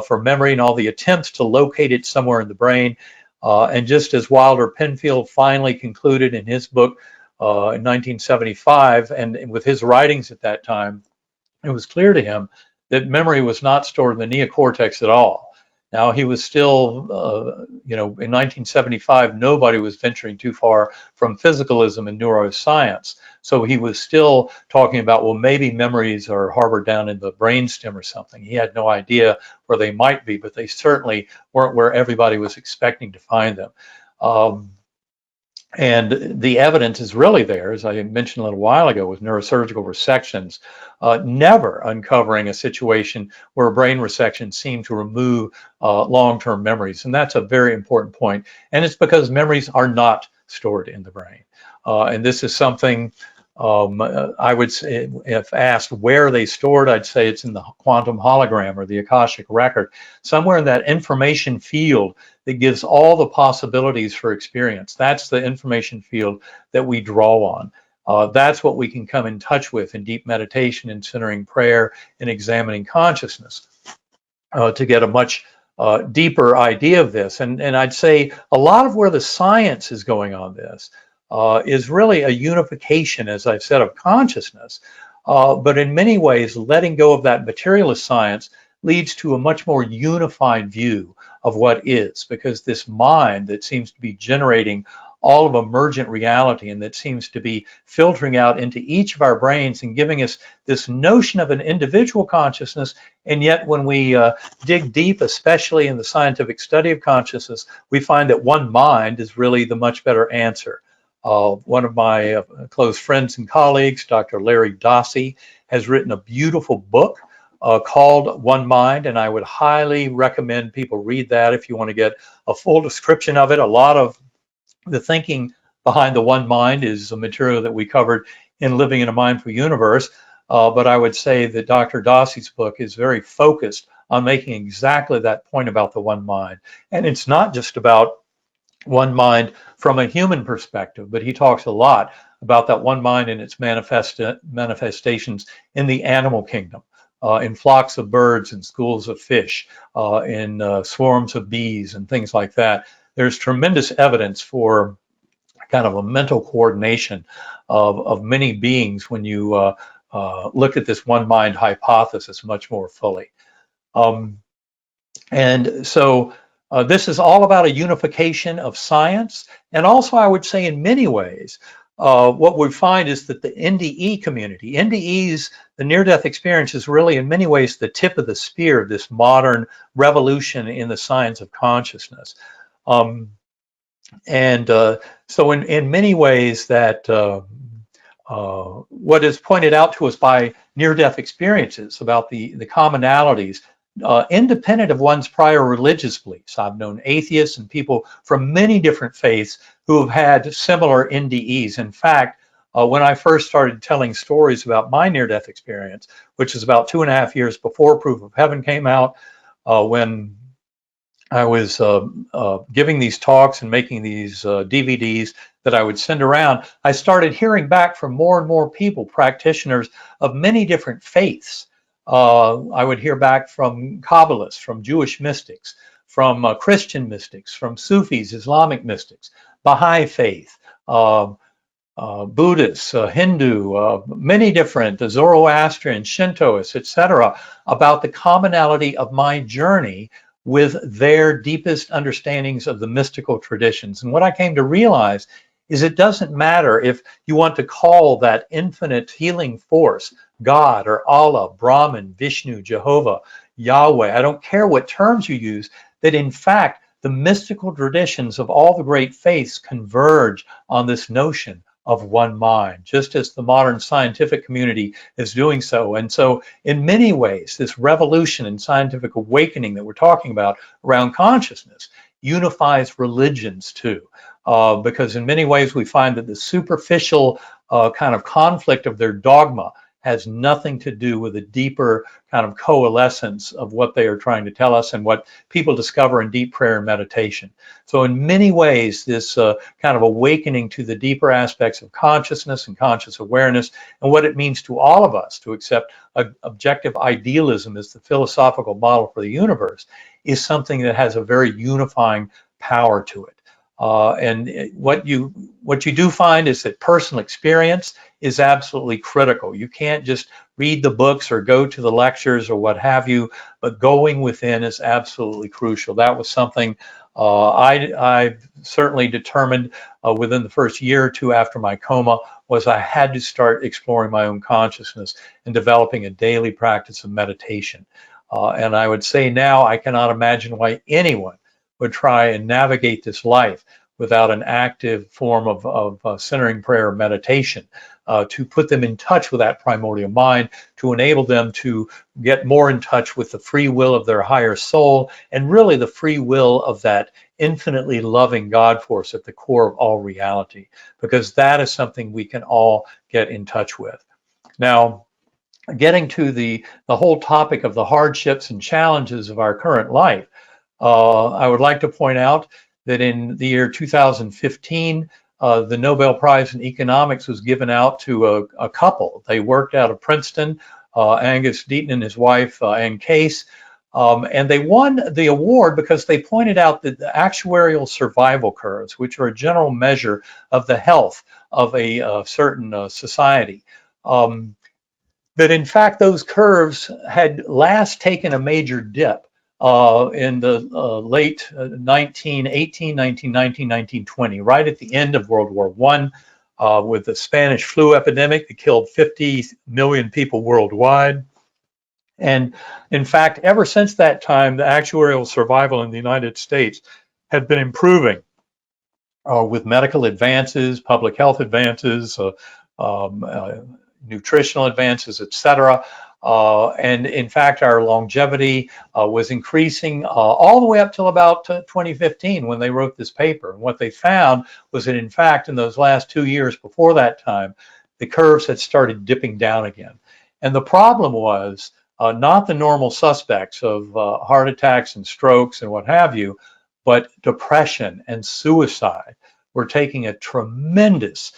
for memory and all the attempts to locate it somewhere in the brain. And just as Wilder Penfield finally concluded in his book in 1975, and with his writings at that time, it was clear to him that memory was not stored in the neocortex at all. Now, he was still, in 1975, nobody was venturing too far from physicalism and neuroscience. So he was still talking about, well, maybe memories are harbored down in the brainstem or something. He had no idea where they might be, but they certainly weren't where everybody was expecting to find them. And the evidence is really there, as I mentioned a little while ago, with neurosurgical resections, never uncovering a situation where a brain resection seemed to remove long-term memories. And that's a very important point. And it's because memories are not stored in the brain. And this is something I would say, if asked where are they stored, I'd say it's in the quantum hologram or the Akashic record, somewhere in that information field that gives all the possibilities for experience. That's the information field that we draw on. That's what we can come in touch with in deep meditation and centering prayer and examining consciousness to get a much deeper idea of this. And I'd say a lot of where the science is going on this is really a unification, as I've said, of consciousness. But in many ways, letting go of that materialist science leads to a much more unified view of what is, because this mind that seems to be generating all of emergent reality and that seems to be filtering out into each of our brains and giving us this notion of an individual consciousness. And yet when we dig deep, especially in the scientific study of consciousness, we find that one mind is really the much better answer. One of my close friends and colleagues, Dr. Larry Dossey, has written a beautiful book called One Mind, and I would highly recommend people read that if you want to get a full description of it. A lot of the thinking behind the One Mind is the material that we covered in Living in a Mindful Universe, but I would say that Dr. Dossey's book is very focused on making exactly that point about the one mind. And it's not just about one mind from a human perspective, but he talks a lot about that one mind and its manifestations in the animal kingdom, in flocks of birds and schools of fish, in swarms of bees and things like that. There's tremendous evidence for kind of a mental coordination of many beings when you look at this one mind hypothesis much more fully. And so this is all about a unification of science. And also, I would say in many ways, what we find is that the NDE community, NDEs, the near-death experience, is really in many ways the tip of the spear of this modern revolution in the science of consciousness. So in many ways that what is pointed out to us by near-death experiences about the commonalities, independent of one's prior religious beliefs. I've known atheists and people from many different faiths who have had similar NDEs. In fact, when I first started telling stories about my near-death experience, which is about 2.5 years before Proof of Heaven came out, when I was giving these talks and making these DVDs that I would send around, I started hearing back from more and more people, practitioners of many different faiths. I would hear back from Kabbalists, from Jewish mystics, from Christian mystics, from Sufis, Islamic mystics, Baha'i faith, Buddhists, Hindu, many different, Zoroastrian, Shintoists, etc., about the commonality of my journey with their deepest understandings of the mystical traditions. And what I came to realize is it doesn't matter if you want to call that infinite healing force God or Allah, Brahman, Vishnu, Jehovah, Yahweh. I don't care what terms you use, that in fact, the mystical traditions of all the great faiths converge on this notion of one mind, just as the modern scientific community is doing so. And so in many ways, this revolution in scientific awakening that we're talking about around consciousness unifies religions too. Because in many ways we find that the superficial kind of conflict of their dogma has nothing to do with a deeper kind of coalescence of what they are trying to tell us and what people discover in deep prayer and meditation. So in many ways, this kind of awakening to the deeper aspects of consciousness and conscious awareness and what it means to all of us to accept objective idealism as the philosophical model for the universe is something that has a very unifying power to it. And what you do find is that personal experience is absolutely critical. You can't just read the books or go to the lectures or what have you, but going within is absolutely crucial. That was something I certainly determined within the first year or two after my coma was I had to start exploring my own consciousness and developing a daily practice of meditation. And I would say now I cannot imagine why anyone would try and navigate this life without an active form of centering prayer meditation to put them in touch with that primordial mind, to enable them to get more in touch with the free will of their higher soul and really the free will of that infinitely loving God force at the core of all reality, because that is something we can all get in touch with. Now, getting to the whole topic of the hardships and challenges of our current life, I would like to point out that in the year 2015, the Nobel Prize in Economics was given out to a couple. They worked out of Princeton, Angus Deaton and his wife, Ann Cayce, and they won the award because they pointed out that the actuarial survival curves, which are a general measure of the health of a certain society, that in fact those curves had last taken a major dip in the late 1918, 1919, 1920, right at the end of World War I, with the Spanish flu epidemic that killed 50 million people worldwide. And in fact, ever since that time, the actuarial survival in the United States had been improving with medical advances, public health advances, nutritional advances, etc. And in fact, our longevity was increasing all the way up till about 2015 when they wrote this paper. And what they found was that, in fact, in those last 2 years before that time, the curves had started dipping down again. And the problem was not the normal suspects of heart attacks and strokes and what have you, but depression and suicide were taking a tremendous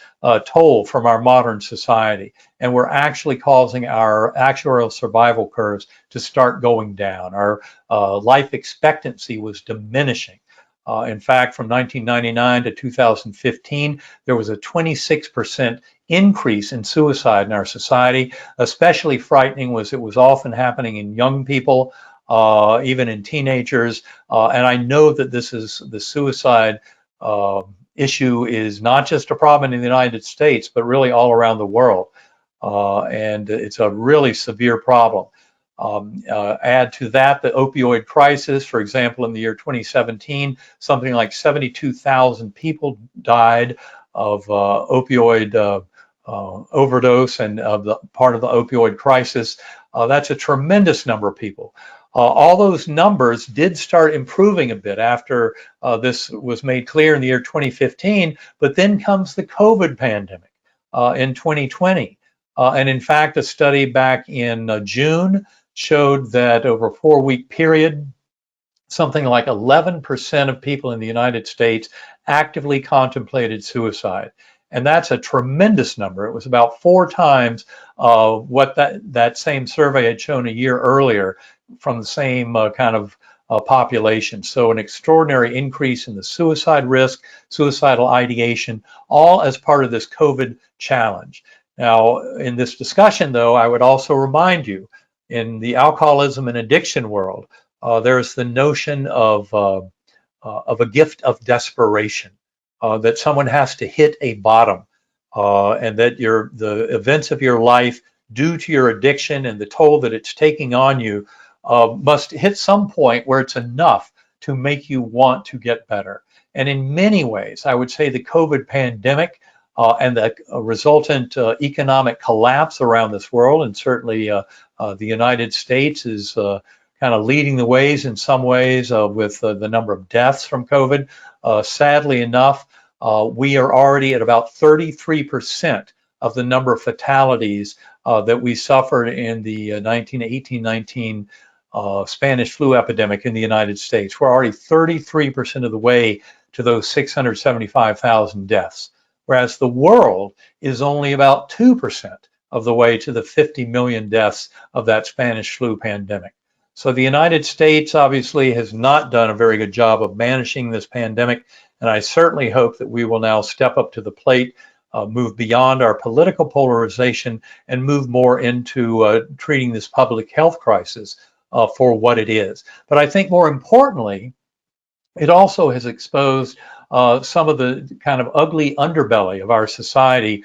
toll from our modern society, and we're actually causing our actuarial survival curves to start going down. Our life expectancy was diminishing. In fact, from 1999 to 2015, there was a 26% increase in suicide in our society. Especially frightening was it was often happening in young people, even in teenagers. And I know that this is the suicide issue is not just a problem in the United States, but really all around the world. And it's a really severe problem. Add to that the opioid crisis. For example, in the year 2017, something like 72,000 people died of opioid overdose and of the part of the opioid crisis. That's a tremendous number of people. All those numbers did start improving a bit after this was made clear in the year 2015, but then comes the COVID pandemic in 2020. And in fact, a study back in June showed that over a 4-week period, something like 11% of people in the United States actively contemplated suicide. And that's a tremendous number. It was about 4 times what that same survey had shown a year earlier from the same kind of population. So an extraordinary increase in the suicide risk, suicidal ideation, all as part of this COVID challenge. Now, in this discussion, though, I would also remind you, in the alcoholism and addiction world, there's the notion of a gift of desperation, that someone has to hit a bottom, and that the events of your life, due to your addiction and the toll that it's taking on you, must hit some point where it's enough to make you want to get better. And in many ways, I would say the COVID pandemic and the resultant economic collapse around this world, and certainly the United States is kind of leading the ways in some ways with the number of deaths from COVID. Sadly enough, we are already at about 33% of the number of fatalities that we suffered in the 1819 Spanish flu epidemic in the United States. We're already 33% of the way to those 675,000 deaths, whereas the world is only about 2% of the way to the 50 million deaths of that Spanish flu pandemic. So the United States obviously has not done a very good job of managing this pandemic, and I certainly hope that we will now step up to the plate, move beyond our political polarization, and move more into treating this public health crisis for what it is. But I think more importantly, it also has exposed some of the kind of ugly underbelly of our society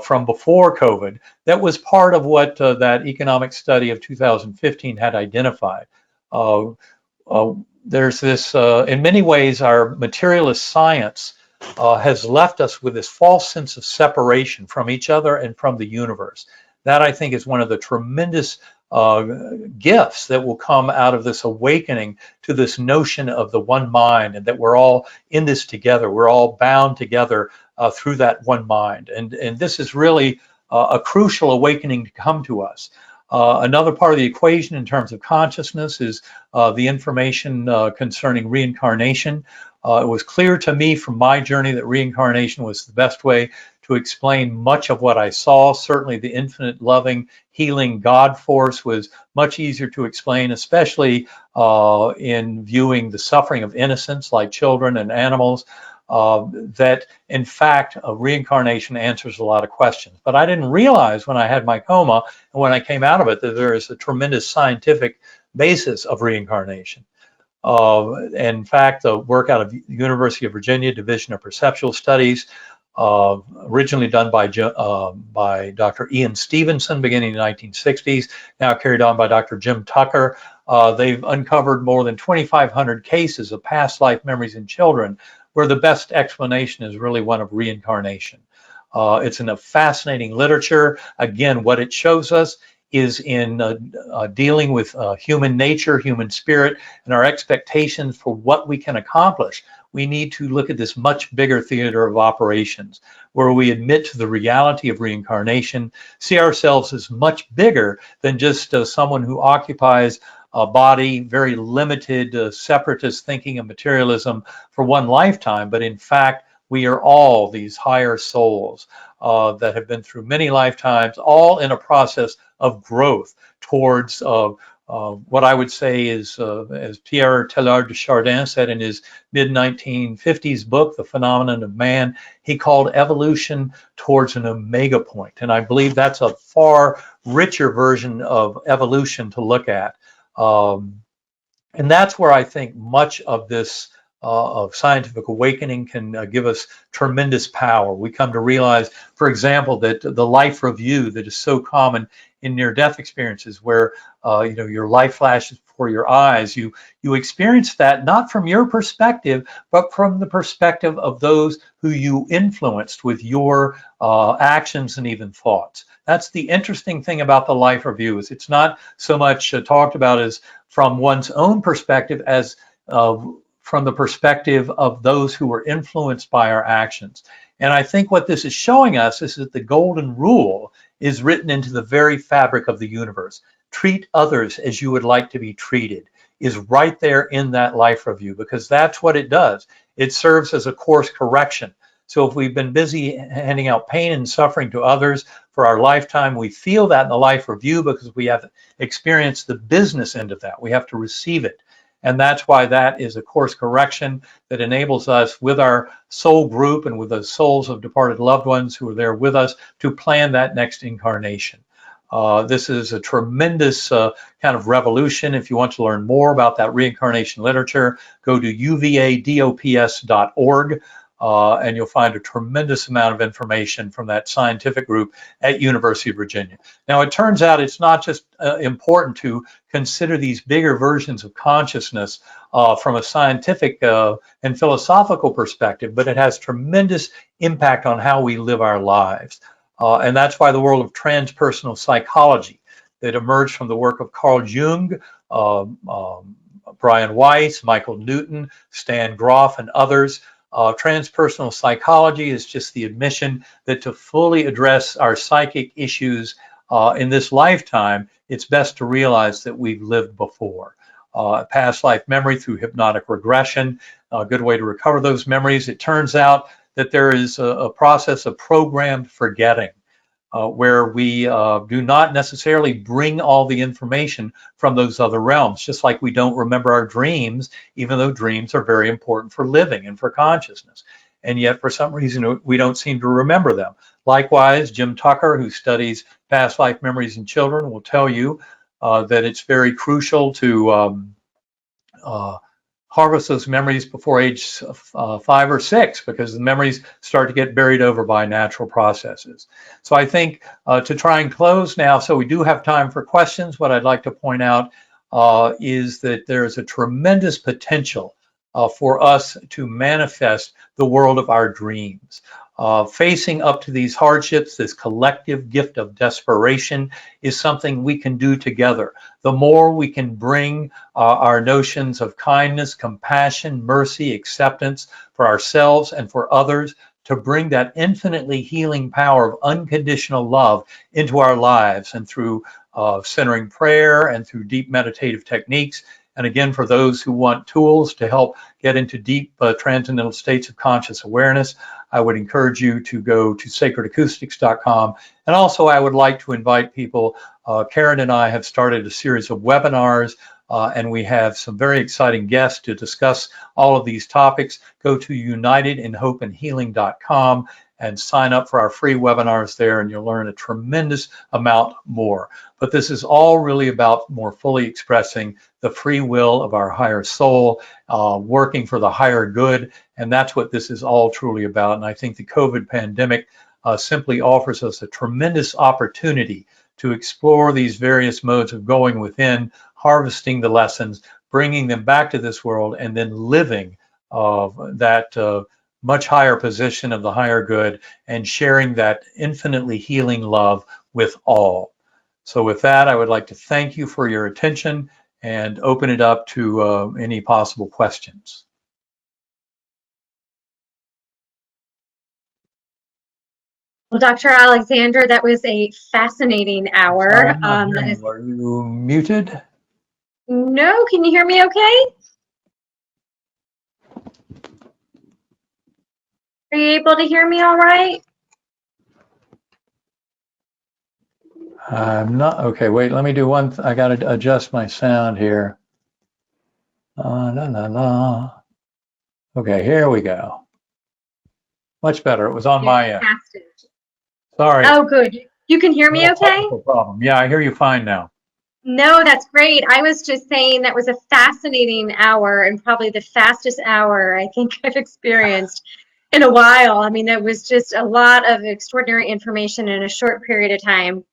from before COVID that was part of what that economic study of 2015 had identified. There's this, in many ways, our materialist science has left us with this false sense of separation from each other and from the universe. That, I think, is one of the tremendous gifts that will come out of this awakening to this notion of the one mind, and that we're all in this together. We're all bound together through that one mind. And this is really a crucial awakening to come to us. Another part of the equation in terms of consciousness is the information concerning reincarnation. It was clear to me from my journey that reincarnation was the best way to explain much of what I saw. Certainly the infinite loving, healing God force was much easier to explain, especially in viewing the suffering of innocents like children and animals. That in fact reincarnation answers a lot of questions. But I didn't realize when I had my coma and when I came out of it that there is a tremendous scientific basis of reincarnation. In fact, the work out of the University of Virginia Division of Perceptual Studies, originally done by Dr. Ian Stevenson beginning in the 1960s, now carried on by Dr. Jim Tucker. They've uncovered more than 2,500 cases of past life memories in children where the best explanation is really one of reincarnation. It's in a fascinating literature. Again, what it shows us is in dealing with human nature, human spirit, and our expectations for what we can accomplish. We need to look at this much bigger theater of operations where we admit to the reality of reincarnation, see ourselves as much bigger than just someone who occupies a body, very limited separatist thinking and materialism for one lifetime, but in fact, we are all these higher souls that have been through many lifetimes, all in a process of growth towards what I would say is, as Pierre Teilhard de Chardin said in his mid-1950s book, The Phenomenon of Man, he called evolution towards an omega point. And I believe that's a far richer version of evolution to look at. And that's where I think much of this of scientific awakening can give us tremendous power. We come to realize, for example, that the life review that is so common in near-death experiences, where your life flashes before your eyes, you experience that not from your perspective, but from the perspective of those who you influenced with your actions and even thoughts. That's the interesting thing about the life review, is it's not so much talked about as from one's own perspective as from the perspective of those who were influenced by our actions. And I think what this is showing us is that the golden rule is written into the very fabric of the universe. Treat others as you would like to be treated is right there in that life review, because that's what it does. It serves as a course correction. So if we've been busy handing out pain and suffering to others for our lifetime, we feel that in the life review because we have experienced the business end of that. We have to receive it. And that's why that is a course correction that enables us, with our soul group and with the souls of departed loved ones who are there with us, to plan that next incarnation. This is a tremendous kind of revolution. If you want to learn more about that reincarnation literature, go to uvadops.org. And you'll find a tremendous amount of information from that scientific group at University of Virginia. Now, it turns out it's not just important to consider these bigger versions of consciousness from a scientific and philosophical perspective, but it has tremendous impact on how we live our lives. And that's why the world of transpersonal psychology that emerged from the work of Carl Jung, Brian Weiss, Michael Newton, Stan Grof, and others, Transpersonal psychology is just the admission that to fully address our psychic issues in this lifetime, it's best to realize that we've lived before. Past life memory through hypnotic regression, a good way to recover those memories. It turns out that there is a process of programmed forgetting. Where we do not necessarily bring all the information from those other realms, just like we don't remember our dreams, even though dreams are very important for living and for consciousness. And yet, for some reason, we don't seem to remember them. Likewise, Jim Tucker, who studies past life memories in children, will tell you that it's very crucial to harvest those memories before age 5 or 6, because the memories start to get buried over by natural processes. So I think to try and close now, so we do have time for questions, what I'd like to point out is that there's a tremendous potential for us to manifest the world of our dreams. Facing up to these hardships, this collective gift of desperation is something we can do together. The more we can bring our notions of kindness, compassion, mercy, acceptance for ourselves and for others, to bring that infinitely healing power of unconditional love into our lives, and through centering prayer and through deep meditative techniques. And again, for those who want tools to help get into deep transcendental states of conscious awareness, I would encourage you to go to sacredacoustics.com. And also, I would like to invite people. Karen and I have started a series of webinars, and we have some very exciting guests to discuss all of these topics. Go to unitedinhopeandhealing.com and sign up for our free webinars there, and you'll learn a tremendous amount more. But this is all really about more fully expressing the free will of our higher soul, working for the higher good, and that's what this is all truly about. And I think the COVID pandemic simply offers us a tremendous opportunity to explore these various modes of going within, harvesting the lessons, bringing them back to this world, and then living that much higher position of the higher good, and sharing that infinitely healing love with all. So with that, I would like to thank you for your attention and open it up to any possible questions. Well, Dr. Alexander, that was a fascinating hour. Are you muted? No, can you hear me okay? Are you able to hear me all right? I'm not. Okay, wait, let me do one. I got to adjust my sound here. La, la, la. Okay, here we go. Much better. It was on my end. Sorry. Oh, good. You can hear me okay? No problem. Yeah, I hear you fine now. No, that's great. I was just saying that was a fascinating hour, and probably the fastest hour I think I've experienced in a while. I mean, that was just a lot of extraordinary information in a short period of time.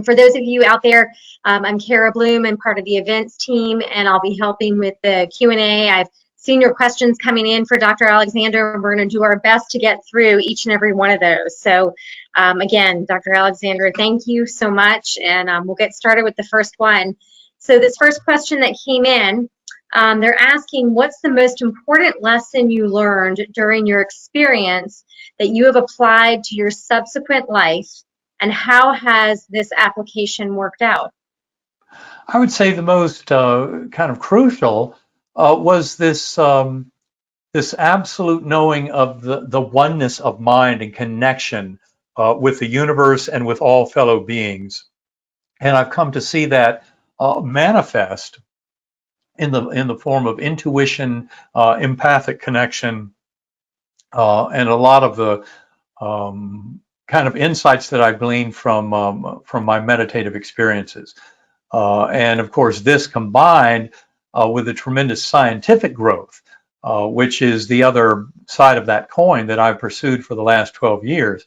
For those of you out there, I'm Kara Bloom and part of the events team, and I'll be helping with the Q&A. I've seen your questions coming in for Dr. Alexander, and we're going to do our best to get through each and every one of those. So again, Dr. Alexander, thank you so much, and we'll get started with the first one. So this first question that came in, they're asking, what's the most important lesson you learned during your experience that you have applied to your subsequent life, and how has this application worked out? I would say the most kind of crucial was this this absolute knowing of the oneness of mind and connection with the universe and with all fellow beings. And I've come to see that manifest in the form of intuition, empathic connection, and a lot of the kind of insights that I've gleaned from my meditative experiences. And of course, this combined with the tremendous scientific growth, which is the other side of that coin that I've pursued for the last 12 years,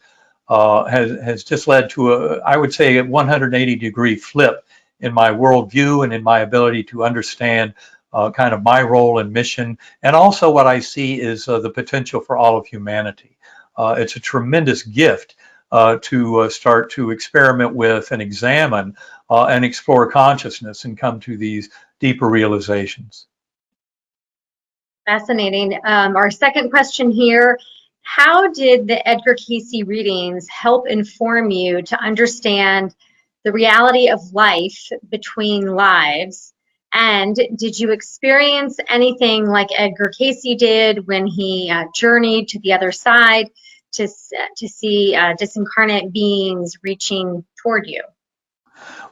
has just led to I would say, a 180-degree flip in my worldview and in my ability to understand kind of my role and mission. And also what I see is the potential for all of humanity. It's a tremendous gift to start to experiment with and examine and explore consciousness and come to these deeper realizations. Fascinating. Our second question here, how did the Edgar Cayce readings help inform you to understand the reality of life between lives? And did you experience anything like Edgar Cayce did when he journeyed to the other side to see disincarnate beings reaching toward you?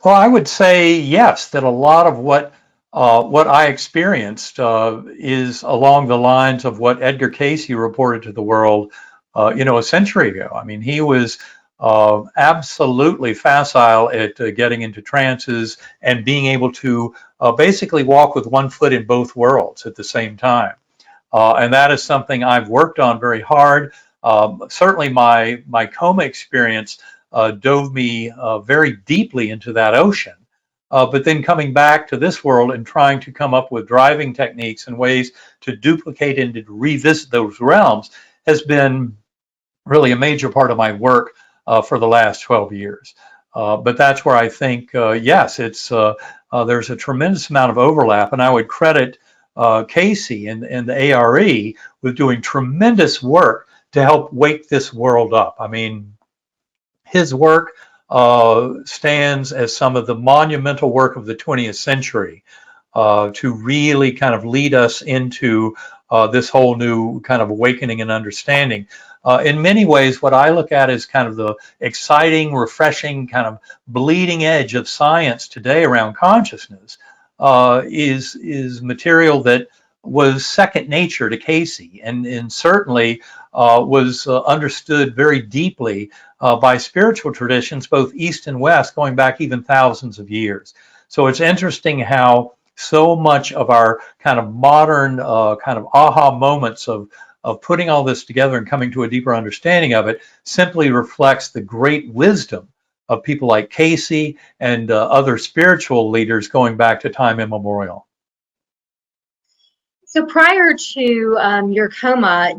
Well, I would say yes, that a lot of what I experienced is along the lines of what Edgar Cayce reported to the world, a century ago. I mean, he was absolutely facile at getting into trances and being able to basically walk with one foot in both worlds at the same time. And that is something I've worked on very hard. Certainly, my coma experience dove me very deeply into that ocean. But then coming back to this world and trying to come up with driving techniques and ways to duplicate and to revisit those realms has been really a major part of my work for the last 12 years. But that's where I think, yes, there's a tremendous amount of overlap, and I would credit Cayce and the A.R.E. with doing tremendous work to help wake this world up. I mean, his work stands as some of the monumental work of the 20th century to really kind of lead us into this whole new kind of awakening and understanding. In many ways, what I look at is kind of the exciting, refreshing, kind of bleeding edge of science today around consciousness is material that was second nature to Cayce, and certainly was understood very deeply by spiritual traditions, both East and West, going back even thousands of years. So it's interesting how so much of our kind of modern kind of aha moments of putting all this together and coming to a deeper understanding of it simply reflects the great wisdom of people like Cayce and other spiritual leaders going back to time immemorial. So prior to your coma,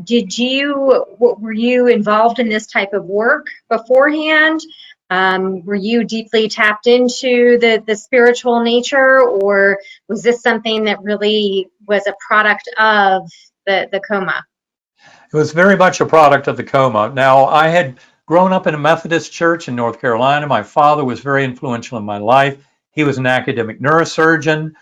were you involved in this type of work beforehand? Were you deeply tapped into the spiritual nature, or was this something that really was a product of the coma? It was very much a product of the coma. Now, I had grown up in a Methodist church in North Carolina. My father was very influential in my life. He was an academic neurosurgeon.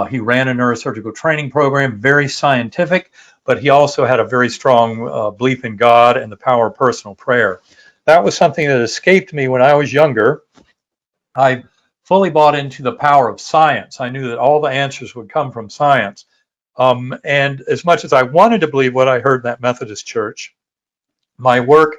He ran a neurosurgical training program, very scientific, but he also had a very strong belief in God and the power of personal prayer. That was something that escaped me when I was younger. I fully bought into the power of science. I knew that all the answers would come from science. And as much as I wanted to believe what I heard in that Methodist church, my work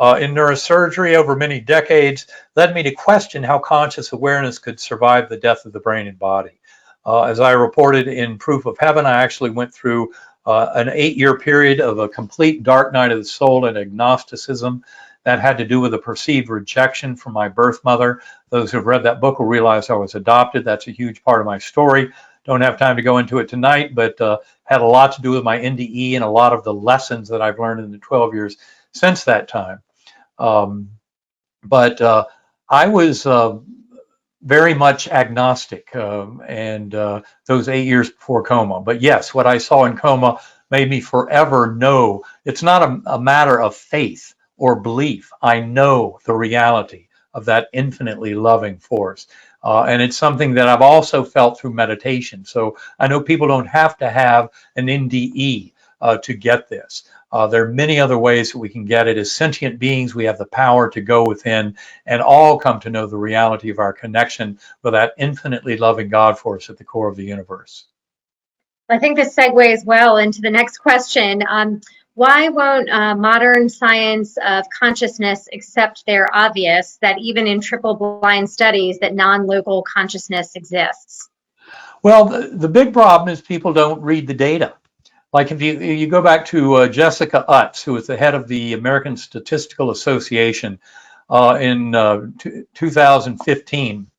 in neurosurgery over many decades led me to question how conscious awareness could survive the death of the brain and body. As I reported in Proof of Heaven, I actually went through an 8-year period of a complete dark night of the soul and agnosticism that had to do with a perceived rejection from my birth mother. Those who have read that book will realize I was adopted. That's a huge part of my story. Don't have time to go into it tonight, but had a lot to do with my NDE and a lot of the lessons that I've learned in the 12 years since that time. But I was very much agnostic and those 8 years before coma. But yes, what I saw in coma made me forever know it's not a matter of faith or belief. I know the reality of that infinitely loving force. And it's something that I've also felt through meditation. So I know people don't have to have an NDE to get this. There are many other ways that we can get it. As sentient beings, we have the power to go within and all come to know the reality of our connection with that infinitely loving God force at the core of the universe. I think this segues well into the next question. Why won't modern science of consciousness accept their obvious that even in triple-blind studies that non-local consciousness exists? Well, the big problem is people don't read the data. Like if you go back to Jessica Utts, who was the head of the American Statistical Association in 2015,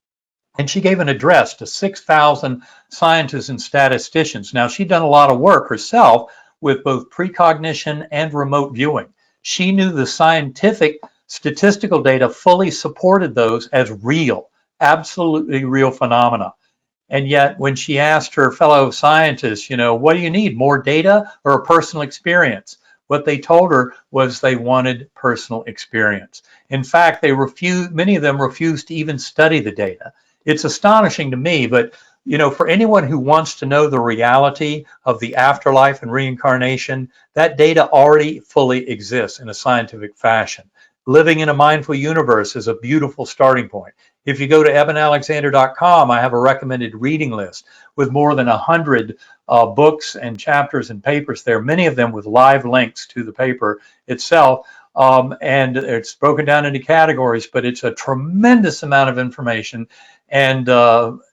and she gave an address to 6,000 scientists and statisticians. Now, she'd done a lot of work herself with both precognition and remote viewing. She knew the scientific statistical data fully supported those as real, absolutely real phenomena. And yet when she asked her fellow scientists, you know, what do you need, more data or a personal experience? What they told her was they wanted personal experience. In fact, many of them refused to even study the data. It's astonishing to me, but you know, for anyone who wants to know the reality of the afterlife and reincarnation, that data already fully exists in a scientific fashion. Living in a Mindful Universe is a beautiful starting point. If you go to ebenalexander.com, I have a recommended reading list with more than 100 books and chapters and papers there, many of them with live links to the paper itself. And it's broken down into categories, but it's a tremendous amount of information. And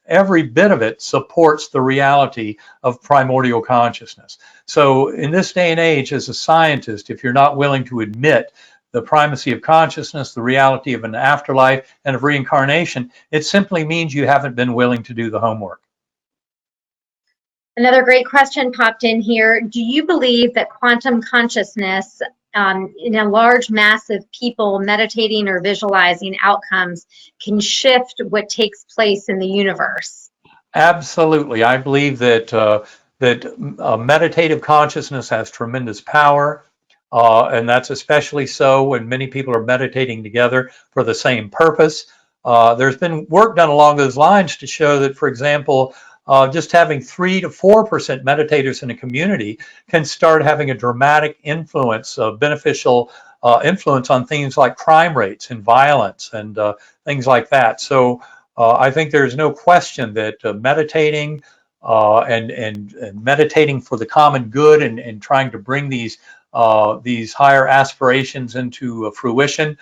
every bit of it supports the reality of primordial consciousness. So in this day and age, as a scientist, if you're not willing to admit the primacy of consciousness, the reality of an afterlife and of reincarnation, it simply means you haven't been willing to do the homework. Another great question popped in here. Do you believe that quantum consciousness in a large mass of people meditating or visualizing outcomes can shift what takes place in the universe? Absolutely. I believe that meditative consciousness has tremendous power. And that's especially so when many people are meditating together for the same purpose. There's been work done along those lines to show that, for example, just having 3 to 4% meditators in a community can start having a dramatic influence, beneficial influence on things like crime rates and violence and things like that. So I think there's no question that meditating and meditating for the common good and trying to bring these higher aspirations into fruition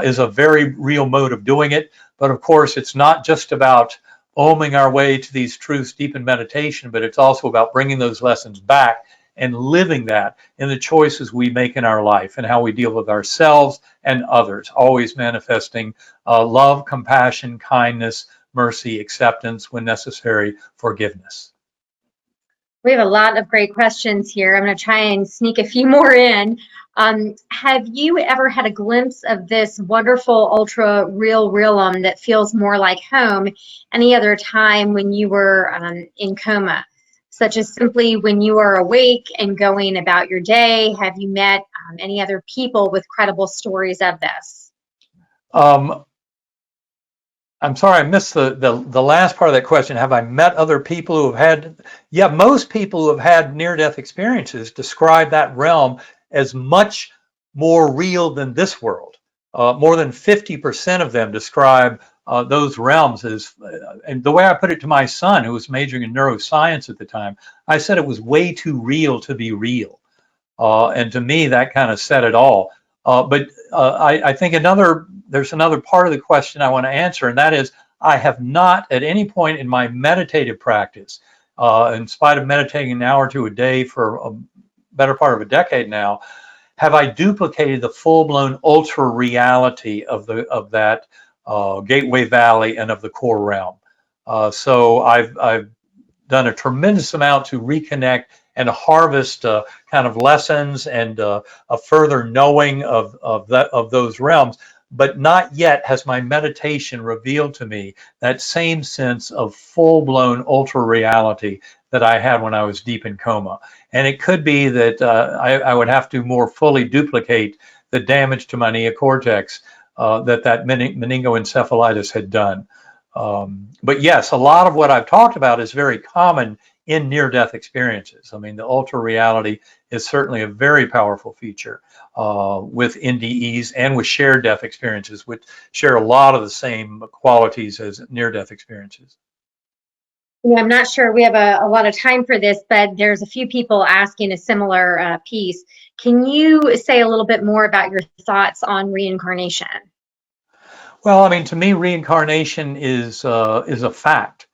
is a very real mode of doing it. But of course, it's not just about oming our way to these truths deep in meditation, but it's also about bringing those lessons back and living that in the choices we make in our life and how we deal with ourselves and others, always manifesting love, compassion, kindness, mercy, acceptance, when necessary, forgiveness. We have a lot of great questions here. I'm going to try and sneak a few more in. Have you ever had a glimpse of this wonderful ultra real realm that feels more like home any other time when you were in coma, such as simply when you are awake and going about your day? Have you met any other people with credible stories of this? I'm sorry, I missed the last part of that question. Have I met other people who have had? Yeah, most people who have had near-death experiences describe that realm as much more real than this world. More than 50% of them describe those realms as, and the way I put it to my son, who was majoring in neuroscience at the time, I said it was way too real to be real. And to me, that kind of said it all. But I think there's another part of the question I want to answer, and that is, I have not at any point in my meditative practice, in spite of meditating an hour or two a day for a better part of a decade now, have I duplicated the full-blown ultra reality of that Gateway Valley and of the core realm. So I've done a tremendous amount to reconnect and harvest kind of lessons and a further knowing of those realms. But not yet has my meditation revealed to me that same sense of full-blown ultra reality that I had when I was deep in coma. And it could be that I would have to more fully duplicate the damage to my neocortex that meningoencephalitis had done. But yes, a lot of what I've talked about is very common in near-death experiences. I mean, the ultra reality is certainly a very powerful feature with NDEs and with shared death experiences, which share a lot of the same qualities as near-death experiences. Yeah, I'm not sure we have a lot of time for this, but there's a few people asking a similar piece. Can you say a little bit more about your thoughts on reincarnation? Well, I mean, to me, reincarnation is a fact.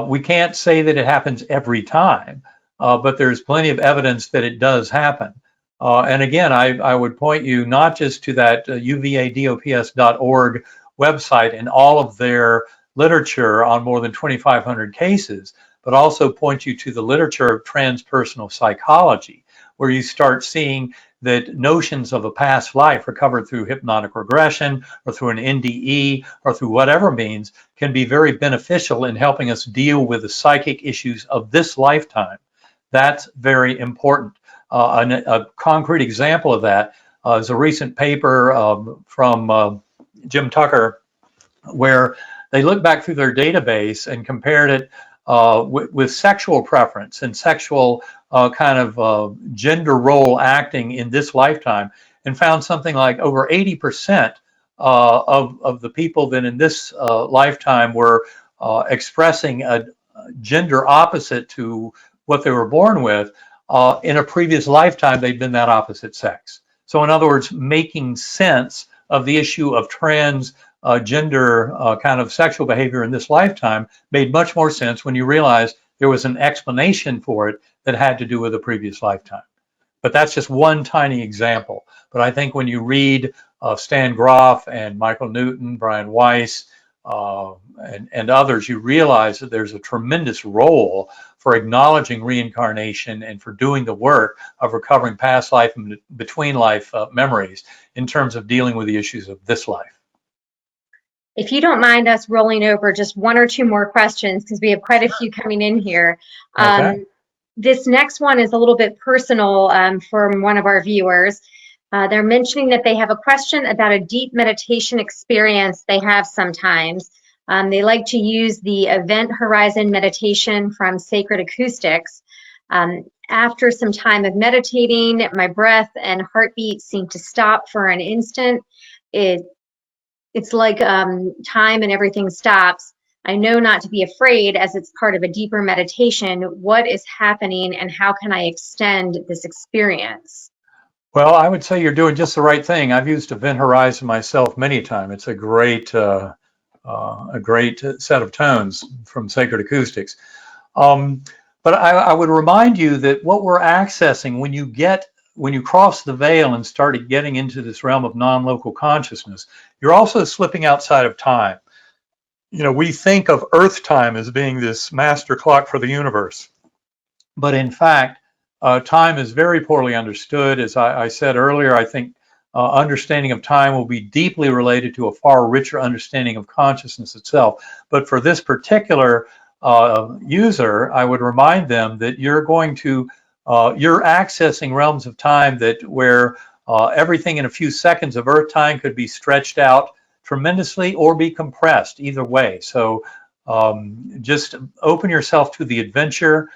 We can't say that it happens every time, but there's plenty of evidence that it does happen. And again, I would point you not just to that uvadops.org website and all of their literature on more than 2,500 cases, but also point you to the literature of transpersonal psychology, where you start seeing that notions of a past life recovered through hypnotic regression or through an NDE or through whatever means can be very beneficial in helping us deal with the psychic issues of this lifetime. That's very important. A concrete example of that is a recent paper from Jim Tucker, where they looked back through their database and compared it with sexual preference and sexual gender role acting in this lifetime, and found something like over 80% of the people that in this lifetime were expressing a gender opposite to what they were born with. In a previous lifetime, they'd been that opposite sex. So in other words, making sense of the issue of trans gender kind of sexual behavior in this lifetime made much more sense when you realize there was an explanation for it that had to do with a previous lifetime. But that's just one tiny example. But I think when you read Stan Grof and Michael Newton, Brian Weiss, and others, you realize that there's a tremendous role for acknowledging reincarnation and for doing the work of recovering past life and between life memories in terms of dealing with the issues of this life. If you don't mind us rolling over just one or two more questions, because we have quite a few coming in here. Okay. This next one is a little bit personal from one of our viewers. They're mentioning that they have a question about a deep meditation experience they have sometimes. They like to use the Event Horizon meditation from Sacred Acoustics. After some time of meditating, my breath and heartbeat seem to stop for an instant. It's like time and everything stops. I know not to be afraid as it's part of a deeper meditation. What is happening and how can I extend this experience? Well, I would say you're doing just the right thing. I've used Event Horizon myself many times. It's a great set of tones from Sacred Acoustics. But I would remind you that what we're accessing when you cross the veil and start getting into this realm of non-local consciousness, you're also slipping outside of time. You know, we think of Earth time as being this master clock for the universe. But in fact, time is very poorly understood. As I said earlier, I think understanding of time will be deeply related to a far richer understanding of consciousness itself. But for this particular user, I would remind them that you're accessing realms of time where everything in a few seconds of Earth time could be stretched out tremendously or be compressed, either way. So just open yourself to the adventure,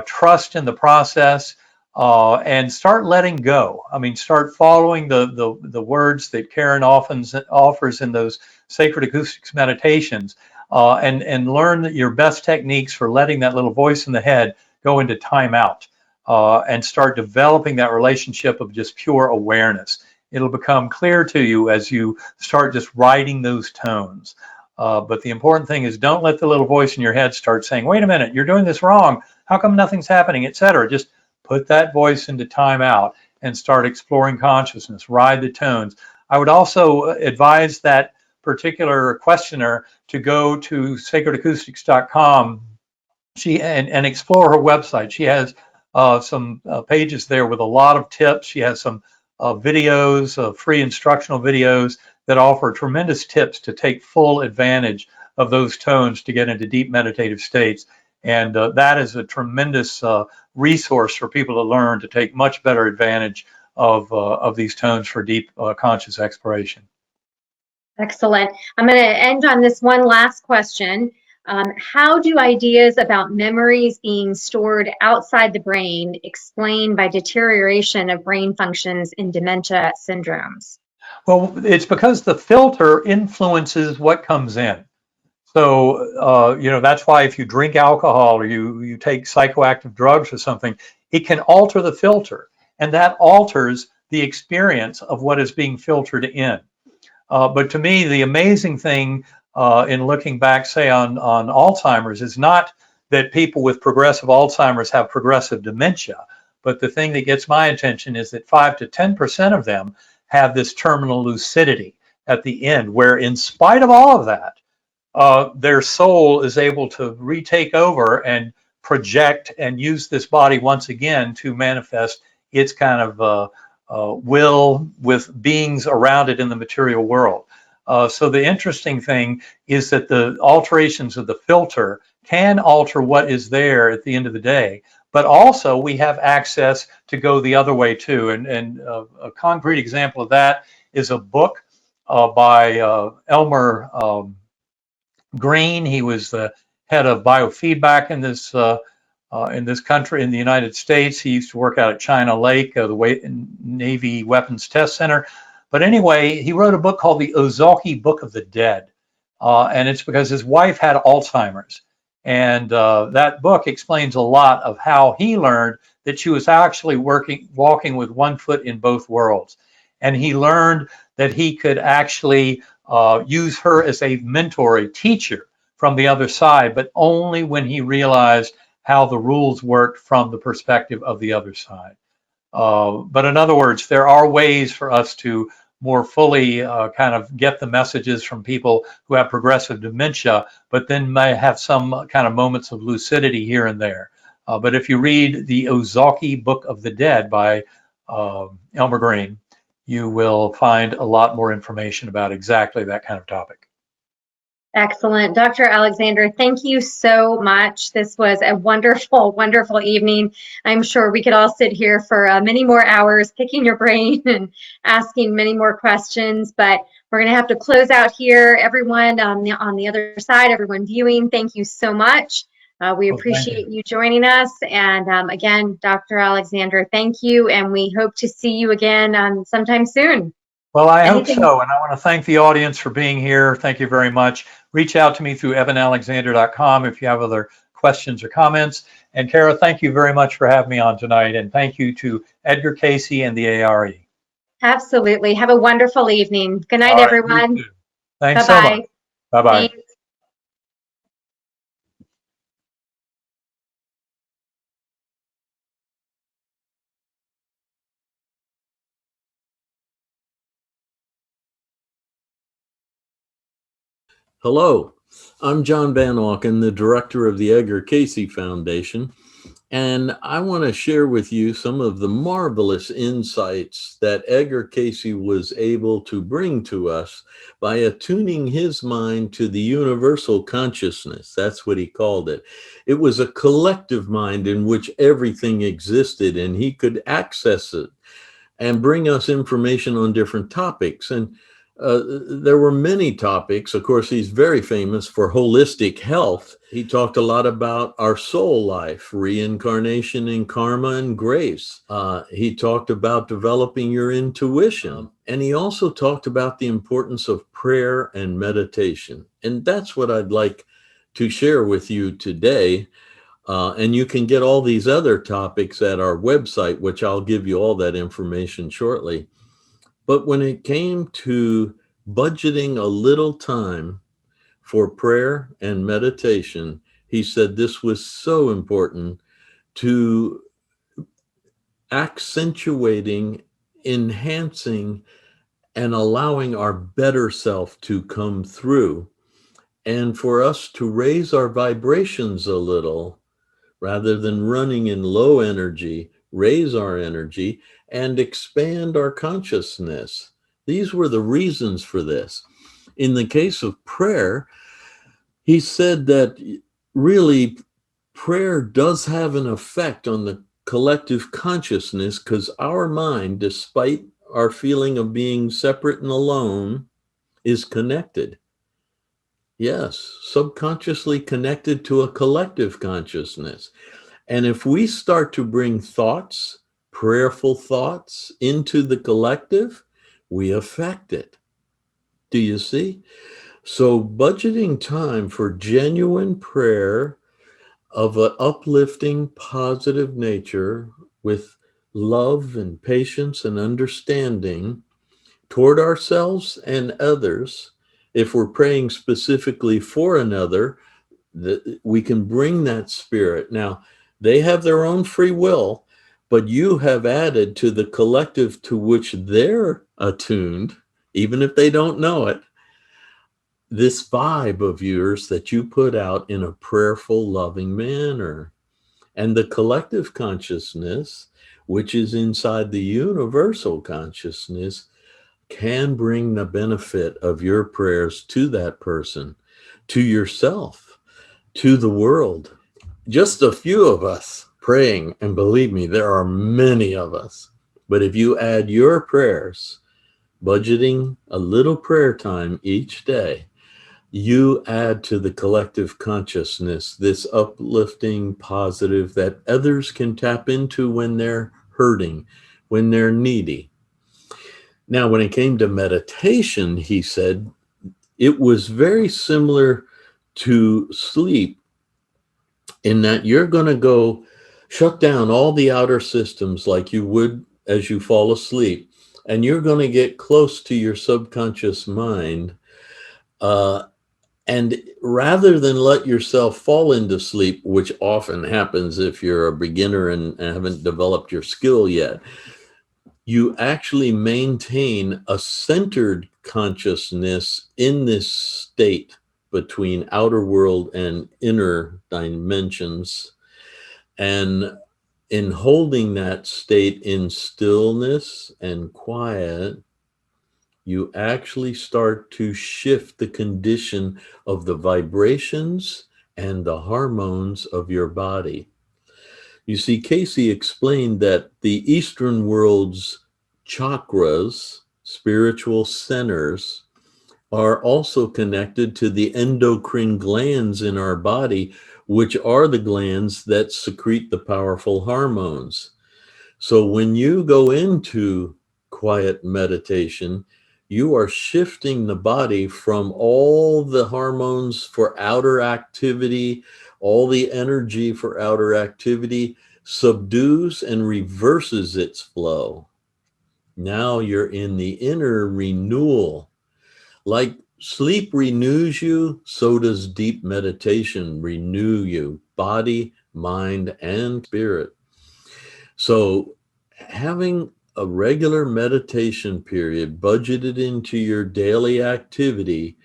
trust in the process, and start letting go. I mean, start following the words that Karen often offers in those Sacred Acoustics meditations, and learn your best techniques for letting that little voice in the head go into timeout, and start developing that relationship of just pure awareness. It'll become clear to you as you start just writing those tones. But the important thing is, don't let the little voice in your head start saying, wait a minute, you're doing this wrong. How come nothing's happening, etc. Just put that voice into timeout and start exploring consciousness, ride the tones. I would also advise that particular questioner to go to sacredacoustics.com and explore her website. She has some pages there with a lot of tips. She has some videos, free instructional videos that offer tremendous tips to take full advantage of those tones to get into deep meditative states. And that is a tremendous resource for people to learn to take much better advantage of these tones for deep conscious exploration. Excellent. I'm going to end on this one last question. How do ideas about memories being stored outside the brain explain by deterioration of brain functions in dementia syndromes? Well, it's because the filter influences what comes in. So, that's why if you drink alcohol or you take psychoactive drugs or something, it can alter the filter, and that alters the experience of what is being filtered in. But to me, the amazing thing in looking back, say, on Alzheimer's is not that people with progressive Alzheimer's have progressive dementia, but the thing that gets my attention is that 5 to 10% of them have this terminal lucidity at the end, where in spite of all of that, their soul is able to retake over and project and use this body once again to manifest its kind of will with beings around it in the material world. So the interesting thing is that the alterations of the filter can alter what is there at the end of the day, but also we have access to go the other way too. And a concrete example of that is a book by Elmer Green. He was the head of biofeedback in this country, in the United States. He used to work out at China Lake, the Navy Weapons Test Center. But anyway, he wrote a book called the Ozaki Book of the Dead. And it's because his wife had Alzheimer's. And that book explains a lot of how he learned that she was actually walking with one foot in both worlds. And he learned that he could actually use her as a mentor, a teacher from the other side, but only when he realized how the rules worked from the perspective of the other side. But in other words, there are ways for us to more fully kind of get the messages from people who have progressive dementia, but then may have some kind of moments of lucidity here and there. But if you read the Ozaki Book of the Dead by Elmer Green, you will find a lot more information about exactly that kind of topic. Excellent. Dr. Alexander, thank you so much. This was a wonderful, wonderful evening. I'm sure we could all sit here for many more hours picking your brain and asking many more questions, but we're going to have to close out here. Everyone on the other side, everyone viewing, thank you so much. We appreciate you joining us. And again, Dr. Alexander, thank you. And we hope to see you again sometime soon. Well, I hope so. And I want to thank the audience for being here. Thank you very much. Reach out to me through ebenalexander.com if you have other questions or comments. And Kara, thank you very much for having me on tonight. And thank you to Edgar Cayce and the A.R.E. Absolutely. Have a wonderful evening. Good night, everyone. Thanks so much. Bye-bye. Thanks. Hello, I'm John Van Auken, the director of the Edgar Cayce Foundation, and I want to share with you some of the marvelous insights that Edgar Cayce was able to bring to us by attuning his mind to the universal consciousness. That's what he called it. It was a collective mind in which everything existed, and he could access it and bring us information on different topics. And there were many topics. Of course, he's very famous for holistic health. He talked a lot about our soul life, reincarnation and karma and grace. He talked about developing your intuition. And he also talked about the importance of prayer and meditation. And that's what I'd like to share with you today. And you can get all these other topics at our website, which I'll give you all that information shortly. But when it came to budgeting a little time for prayer and meditation, he said this was so important to accentuating, enhancing, and allowing our better self to come through, and for us to raise our vibrations a little rather than running in low energy, raise our energy and expand our consciousness. These were the reasons for this. In the case of prayer, he said that really prayer does have an effect on the collective consciousness because our mind, despite our feeling of being separate and alone, is connected. Yes, subconsciously connected to a collective consciousness. And if we start to bring thoughts, prayerful thoughts into the collective, we affect it. Do you see? So budgeting time for genuine prayer of an uplifting, positive nature with love and patience and understanding toward ourselves and others. If we're praying specifically for another, we can bring that spirit. Now, they have their own free will, but you have added to the collective to which they're attuned, even if they don't know it, this vibe of yours that you put out in a prayerful, loving manner. And the collective consciousness which is inside the universal consciousness, can bring the benefit of your prayers to that person, to yourself, to the world. Just a few of us praying, and believe me, there are many of us. But if you add your prayers, budgeting a little prayer time each day, you add to the collective consciousness this uplifting positive that others can tap into when they're hurting, when they're needy. Now, when it came to meditation, he said, it was very similar to sleep in that you're going to go shut down all the outer systems like you would as you fall asleep, and you're going to get close to your subconscious mind. And rather than let yourself fall into sleep, which often happens if you're a beginner and haven't developed your skill yet, you actually maintain a centered consciousness in this state between outer world and inner dimensions. And in holding that state in stillness and quiet, you actually start to shift the condition of the vibrations and the hormones of your body. You see, Cayce explained that the Eastern world's chakras, spiritual centers, are also connected to the endocrine glands in our body, which are the glands that secrete the powerful hormones. So when you go into quiet meditation, you are shifting the body from all the hormones for outer activity, all the energy for outer activity, subdues and reverses its flow. Now you're in the inner renewal. Like sleep renews you, so does deep meditation renew you, body, mind, and spirit. So having a regular meditation period budgeted into your daily activity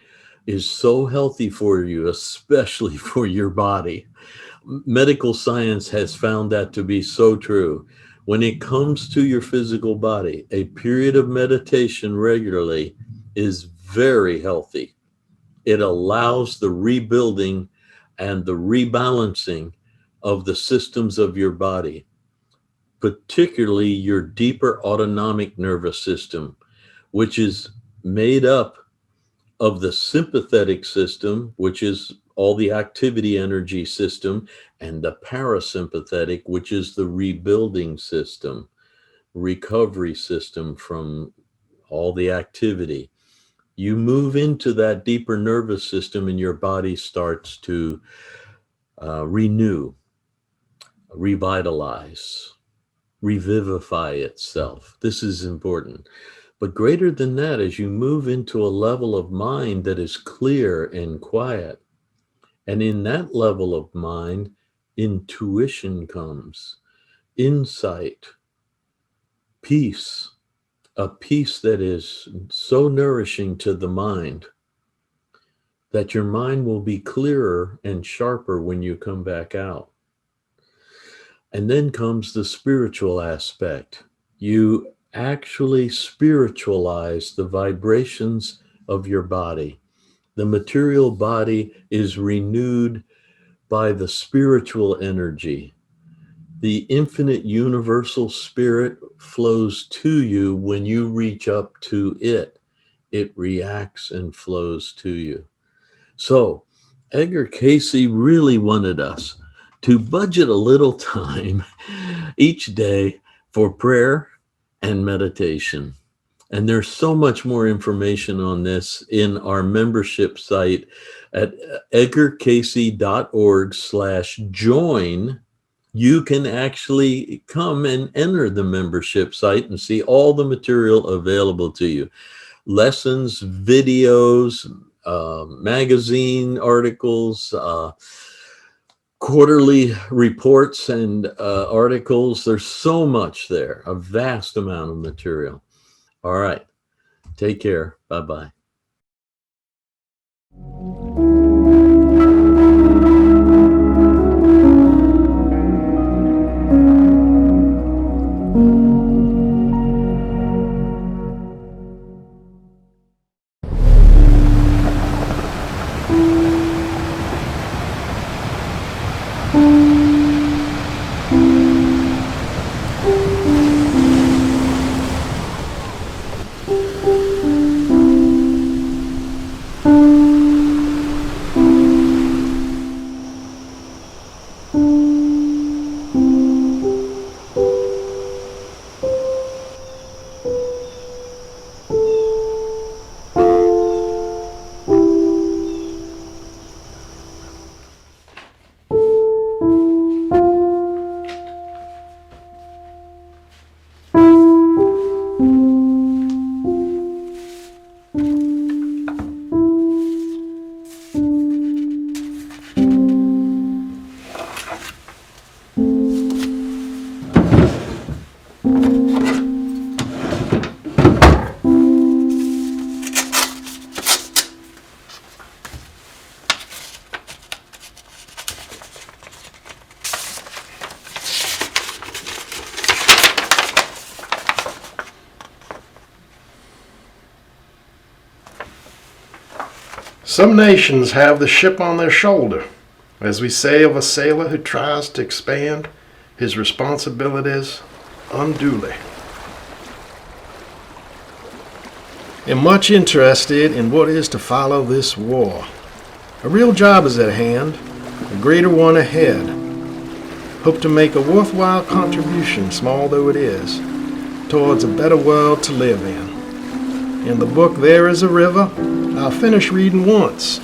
is so healthy for you, especially for your body. Medical science has found that to be so true. When it comes to your physical body, a period of meditation regularly is very healthy. It allows the rebuilding and the rebalancing of the systems of your body, particularly your deeper autonomic nervous system, which is made up of the sympathetic system, which is all the activity energy system, and the parasympathetic, which is the rebuilding system, recovery system from all the activity. You move into that deeper nervous system and your body starts to renew, revitalize, revivify itself. This is important. But greater than that, as you move into a level of mind that is clear and quiet, and in that level of mind, intuition comes, insight, peace, a peace that is so nourishing to the mind that your mind will be clearer and sharper when you come back out. And then comes the spiritual aspect. You actually spiritualize the vibrations of your body. The material body is renewed by the spiritual energy. The infinite universal spirit flows to you when you reach up to it. It reacts and flows to you. So Edgar Cayce really wanted us to budget a little time each day for prayer and meditation. And there's so much more information on this in our membership site at edgarcayce.org/join. You can actually come and enter the membership site and see all the material available to you. Lessons, videos, magazine articles, quarterly reports and articles. There's so much there, a vast amount of material. All right. Take care. Bye-bye. Some nations have the ship on their shoulder, as we say of a sailor who tries to expand his responsibilities unduly. Am much interested in what is to follow this war. A real job is at hand, a greater one ahead. Hope to make a worthwhile contribution, small though it is, towards a better world to live in. In the book There Is a River, I'll finish reading once.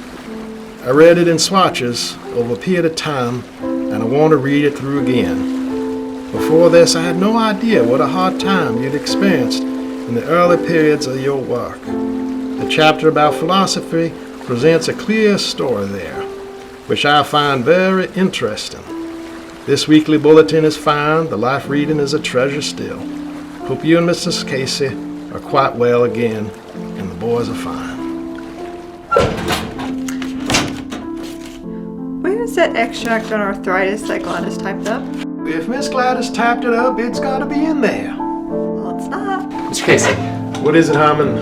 I read it in swatches over a period of time, and I want to read it through again. Before this, I had no idea what a hard time you'd experienced in the early periods of your work. The chapter about philosophy presents a clear story there, which I find very interesting. This weekly bulletin is fine. The life reading is a treasure still. Hope you and Mrs. Cayce are quite well again, and the boys are fine. Where is that extract on arthritis that Gladys typed up? If Miss Gladys typed it up, it's got to be in there. Well, it's not. Mr. Cayce, What is it, Harmon?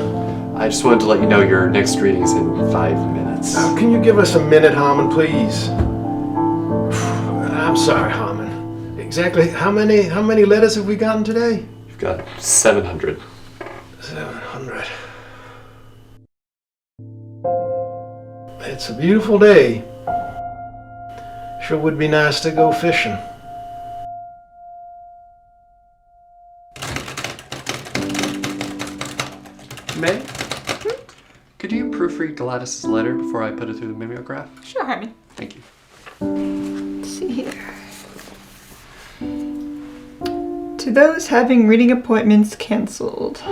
I just wanted to let you know your next reading is in 5 minutes. Can you give us a minute, Harmon, please? I'm sorry, Harmon. Exactly how many letters have we gotten today? You've got 700. 700. It's a beautiful day. Sure would be nice to go fishing. May? Could you proofread Gladys's letter before I put it through the mimeograph? Sure, honey. Thank you. Let's see here. To those having reading appointments canceled.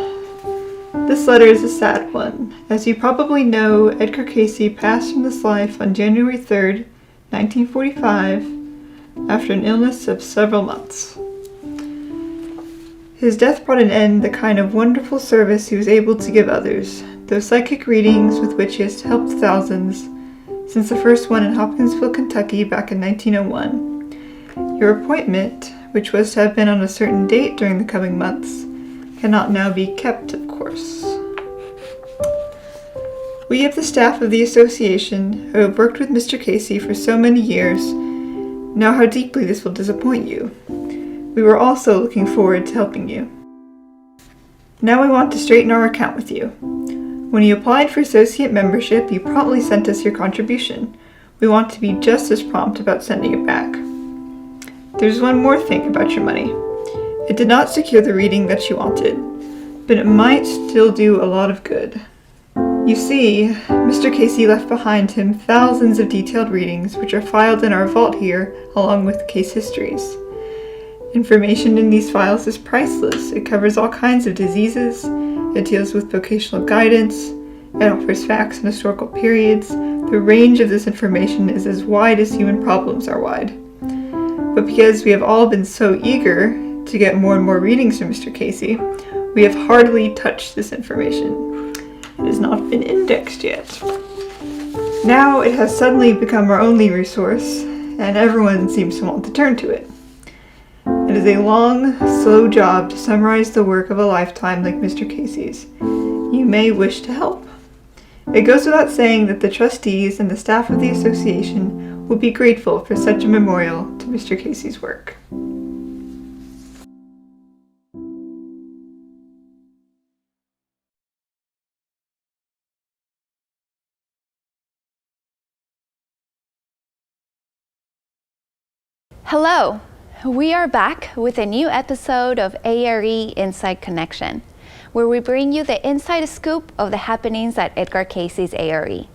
This letter is a sad one. As you probably know, Edgar Cayce passed from this life on January 3rd, 1945, after an illness of several months. His death brought an end to the kind of wonderful service he was able to give others, those psychic readings with which he has helped thousands, since the first one in Hopkinsville, Kentucky back in 1901. Your appointment, which was to have been on a certain date during the coming months, cannot now be kept, of course. We of the staff of the association, who have worked with Mr. Cayce for so many years, know how deeply this will disappoint you. We were also looking forward to helping you. Now we want to straighten our account with you. When you applied for associate membership, you promptly sent us your contribution. We want to be just as prompt about sending it back. There's one more thing about your money. It did not secure the reading that you wanted, but it might still do a lot of good. You see, Mr. Cayce left behind him thousands of detailed readings which are filed in our vault here along with case histories. Information in these files is priceless. It covers all kinds of diseases, it deals with vocational guidance, it offers facts and historical periods. The range of this information is as wide as human problems are wide. But because we have all been so eager to get more and more readings from Mr. Cayce, we have hardly touched this information. It has not been indexed yet. Now it has suddenly become our only resource, and everyone seems to want to turn to it. It is a long, slow job to summarize the work of a lifetime like Mr. Cayce's. You may wish to help. It goes without saying that the trustees and the staff of the association will be grateful for such a memorial to Mr. Cayce's work. Hello, we are back with a new episode of A.R.E. Inside Connection, where we bring you the inside scoop of the happenings at Edgar Cayce's A.R.E.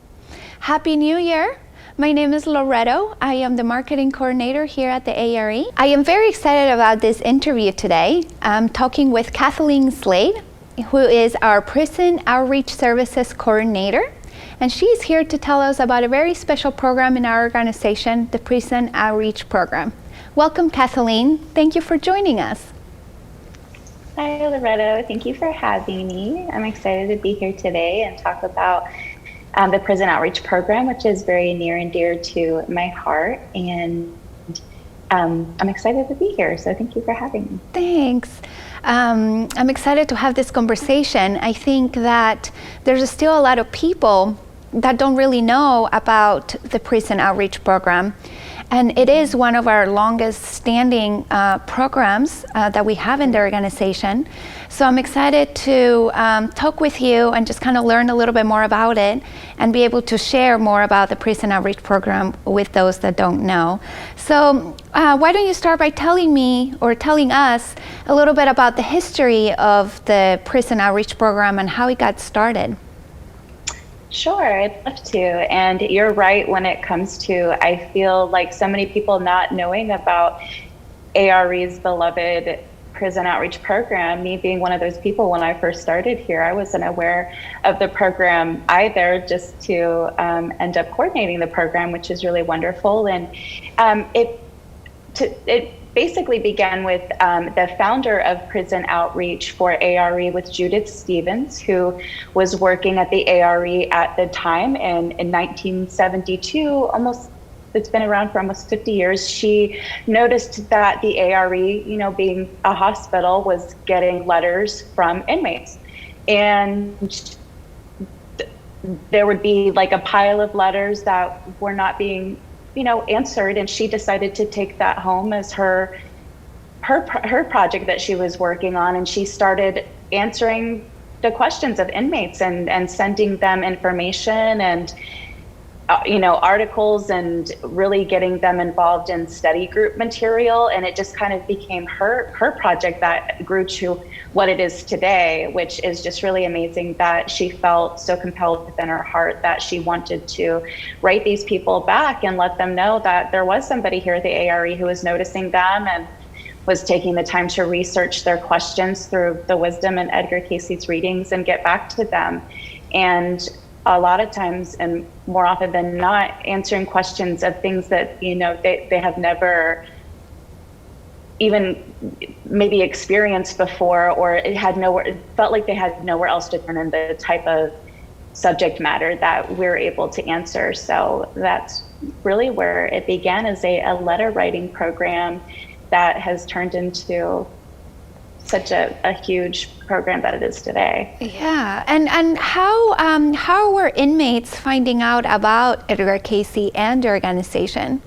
Happy New Year! My name is Loretto. I am the marketing coordinator here at the A.R.E. I am very excited about this interview today. I'm talking with Kathleen Slade, who is our Prison Outreach Services Coordinator. And she's here to tell us about a very special program in our organization, the Prison Outreach Program. Welcome, Kathleen. Thank you for joining us. Hi, Loretto. Thank you for having me. I'm excited to be here today and talk about the Prison Outreach Program, which is very near and dear to my heart. And I'm excited to be here. So thank you for having me. Thanks. I'm excited to have this conversation. I think that there's still a lot of people that don't really know about the prison outreach program. And it is one of our longest standing programs that we have in the organization. So I'm excited to talk with you and just kind of learn a little bit more about it and be able to share more about the prison outreach program with those that don't know. So why don't you start by telling me or telling us a little bit about the history of the prison outreach program and how it got started? Sure, I'd love to. And you're right when it comes to, I feel like so many people not knowing about A.R.E.'s beloved prison outreach program. Me being one of those people, when I first started here, I wasn't aware of the program either, just to end up coordinating the program, which is really wonderful. And it basically began with the founder of Prison Outreach for A.R.E. with Judith Stevens, who was working at the A.R.E. at the time. And in 1972, it's been around for almost 50 years, she noticed that the A.R.E., being a hospital, was getting letters from inmates. And there would be like a pile of letters that were not being answered, and she decided to take that home as her project that she was working on, and she started answering the questions of inmates and sending them information and articles, and really getting them involved in study group material. And it just kind of became her project that grew to what it is today, which is just really amazing that she felt so compelled within her heart that she wanted to write these people back and let them know that there was somebody here at the A.R.E. who was noticing them and was taking the time to research their questions through the wisdom in Edgar Cayce's readings and get back to them. And a lot of times, and more often than not, answering questions of things that they have never even maybe experienced before, or it felt like they had nowhere else to turn in the type of subject matter that we're able to answer. So that's really where it began, as a letter writing program that has turned into such a huge program that it is today. Yeah, and how were inmates finding out about Edgar Cayce and the organization?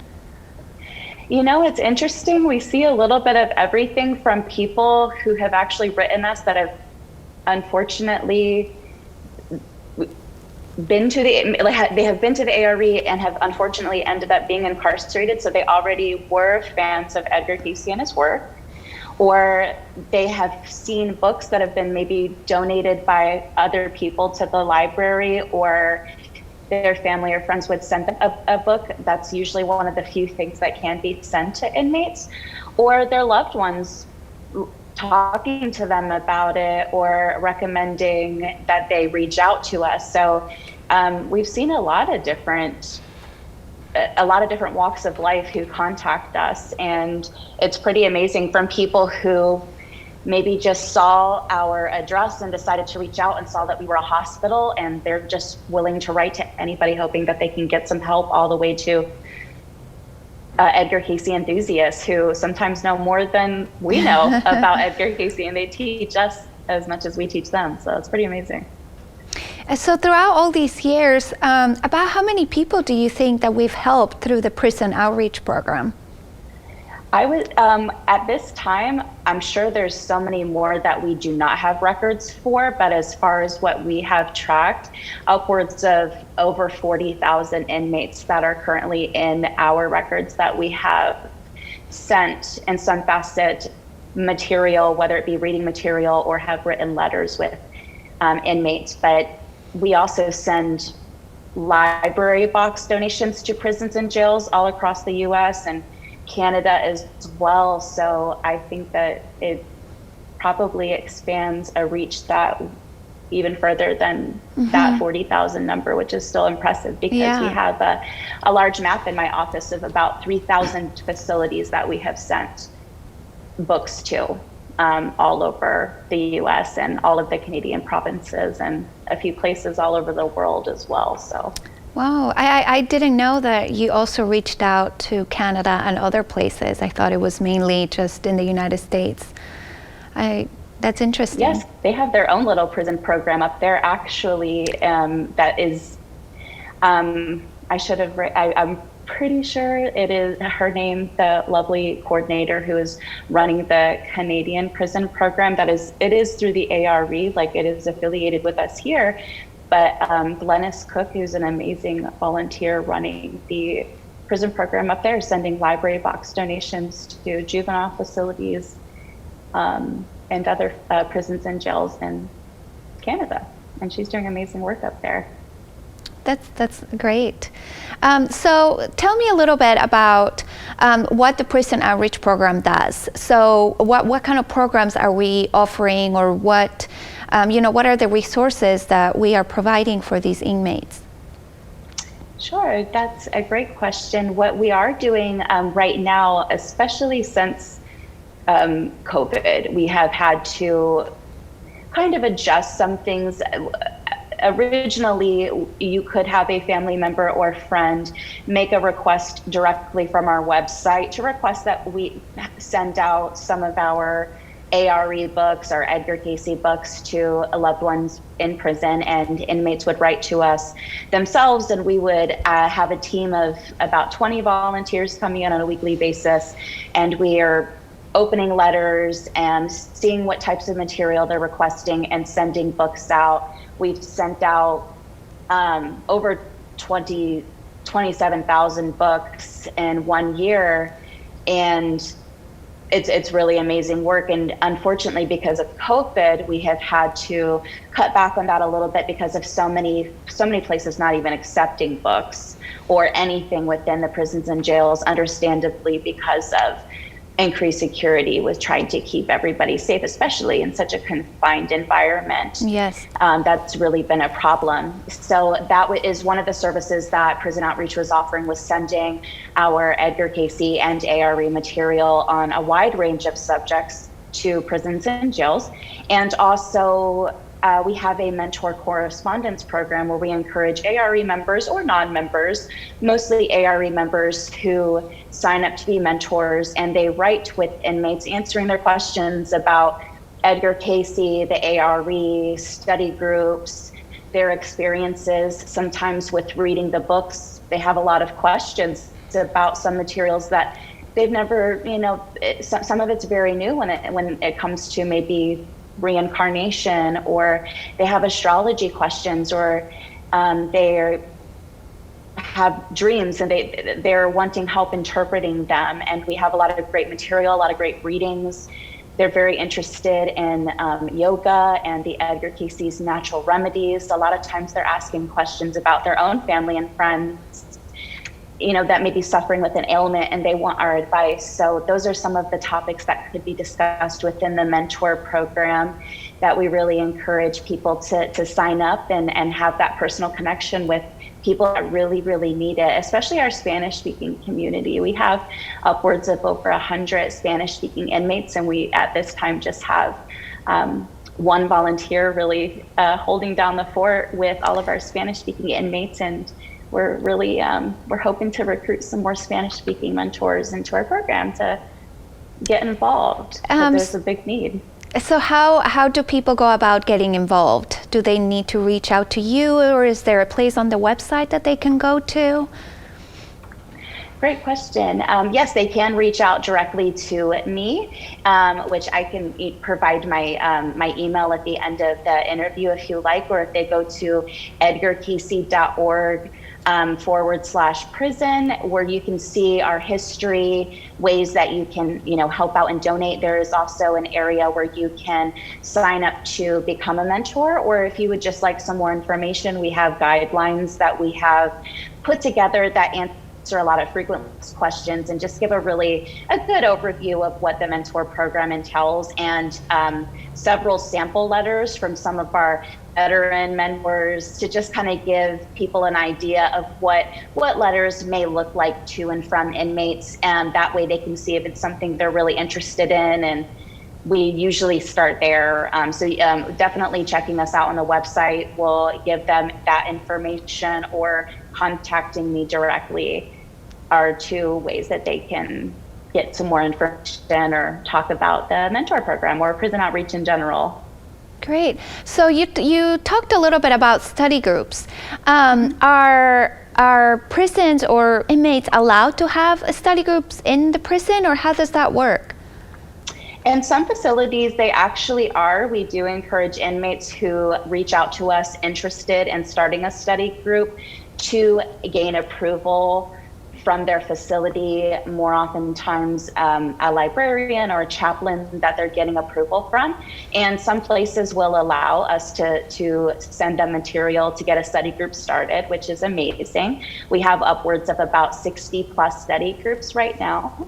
It's interesting. We see a little bit of everything from people who have actually written us that have unfortunately been to the A.R.E. and have unfortunately ended up being incarcerated. So they already were fans of Edgar Cayce and his work, or they have seen books that have been maybe donated by other people to the library, or their family or friends would send them a book. That's usually one of the few things that can be sent to inmates, or their loved ones talking to them about it or recommending that they reach out to us. So we've seen a lot of different walks of life who contact us, and it's pretty amazing, from people who maybe just saw our address and decided to reach out and saw that we were a hospital, and they're just willing to write to anybody hoping that they can get some help, all the way to Edgar Cayce enthusiasts who sometimes know more than we know about Edgar Cayce, and they teach us as much as we teach them. So it's pretty amazing. So throughout all these years, about how many people do you think that we've helped through the prison outreach program? I would, at this time, I'm sure there's so many more that we do not have records for, but as far as what we have tracked, upwards of over 40,000 inmates that are currently in our records that we have sent in some facet material, whether it be reading material or have written letters with inmates. But we also send library box donations to prisons and jails all across the US and Canada as well. So I think that it probably expands a reach that even further than that 40,000 number, which is still impressive, because we have a large map in my office of about 3,000 facilities that we have sent books to all over the US and all of the Canadian provinces, and a few places all over the world as well. So. Wow, I didn't know that you also reached out to Canada and other places. I thought it was mainly just in the United States. That's interesting. Yes, they have their own little prison program up there, actually, that is I should have, I'm pretty sure it is her name, the lovely coordinator who is running the Canadian prison program. It is through the A.R.E, like it is affiliated with us here. But Glennis Cook, who's an amazing volunteer running the prison program up there, sending library box donations to juvenile facilities and other prisons and jails in Canada. And she's doing amazing work up there. That's great. So tell me a little bit about what the Prison Outreach Program does. So what kind of programs are we offering, or what are the resources that we are providing for these inmates? Sure, that's a great question. What we are doing right now, especially since COVID, we have had to kind of adjust some things. Originally, you could have a family member or friend make a request directly from our website to request that we send out some of our A.R.E books or Edgar Cayce books to loved ones in prison, and inmates would write to us themselves, and we would have a team of about 20 volunteers coming in on a weekly basis, and we are opening letters and seeing what types of material they're requesting and sending books out. We've sent out over 27,000 books in 1 year, and it's really amazing work. And unfortunately, because of COVID, we have had to cut back on that a little bit because of so many places not even accepting books or anything within the prisons and jails, understandably, because of increased security, with trying to keep everybody safe, especially in such a confined environment. Yes. That's really been a problem. So that is one of the services that Prison Outreach was offering, was sending our Edgar Cayce and A.R.E material on a wide range of subjects to prisons and jails. And also we have a mentor correspondence program where we encourage A.R.E members or non-members, mostly A.R.E members, who sign up to be mentors, and they write with inmates answering their questions about Edgar Cayce, the A.R.E, study groups, their experiences. Sometimes with reading the books, they have a lot of questions about some materials that they've never, some of it's very new when it comes to maybe reincarnation, or they have astrology questions, or they have dreams and they're wanting help interpreting them. And we have a lot of great material, a lot of great readings. They're very interested in yoga and the Edgar Cayce's natural remedies. A lot of times they're asking questions about their own family and friends, that may be suffering with an ailment, and they want our advice. So those are some of the topics that could be discussed within the mentor program that we really encourage people to sign up and have that personal connection with people that really, really need it, especially our Spanish-speaking community. We have upwards of over 100 Spanish-speaking inmates, and we at this time just have one volunteer really holding down the fort with all of our Spanish-speaking inmates. And we're really, we're hoping to recruit some more Spanish-speaking mentors into our program to get involved. There's a big need. So how do people go about getting involved? Do they need to reach out to you, or is there a place on the website that they can go to? Great question. Yes, they can reach out directly to me, which I can provide my email at the end of the interview if you like, or if they go to edgarcayce.org /prison, where you can see our history, ways that you can, help out and donate. There is also an area where you can sign up to become a mentor, or if you would just like some more information, we have guidelines that we have put together that answer a lot of frequent questions and just give a good overview of what the mentor program entails, and several sample letters from some of our veteran mentors to just kind of give people an idea of what letters may look like to and from inmates, and that way they can see if it's something they're really interested in. And we usually start there. So definitely checking us out on the website will give them that information, or contacting me directly are two ways that they can get some more information or talk about the mentor program or prison outreach in general. Great. So you talked a little bit about study groups. Are prisons or inmates allowed to have study groups in the prison, or how does that work? In some facilities, they actually are. We do encourage inmates who reach out to us interested in starting a study group to gain approval from their facility, more oftentimes a librarian or a chaplain that they're getting approval from. And some places will allow us to send them material to get a study group started, which is amazing. We have upwards of about 60 plus study groups right now.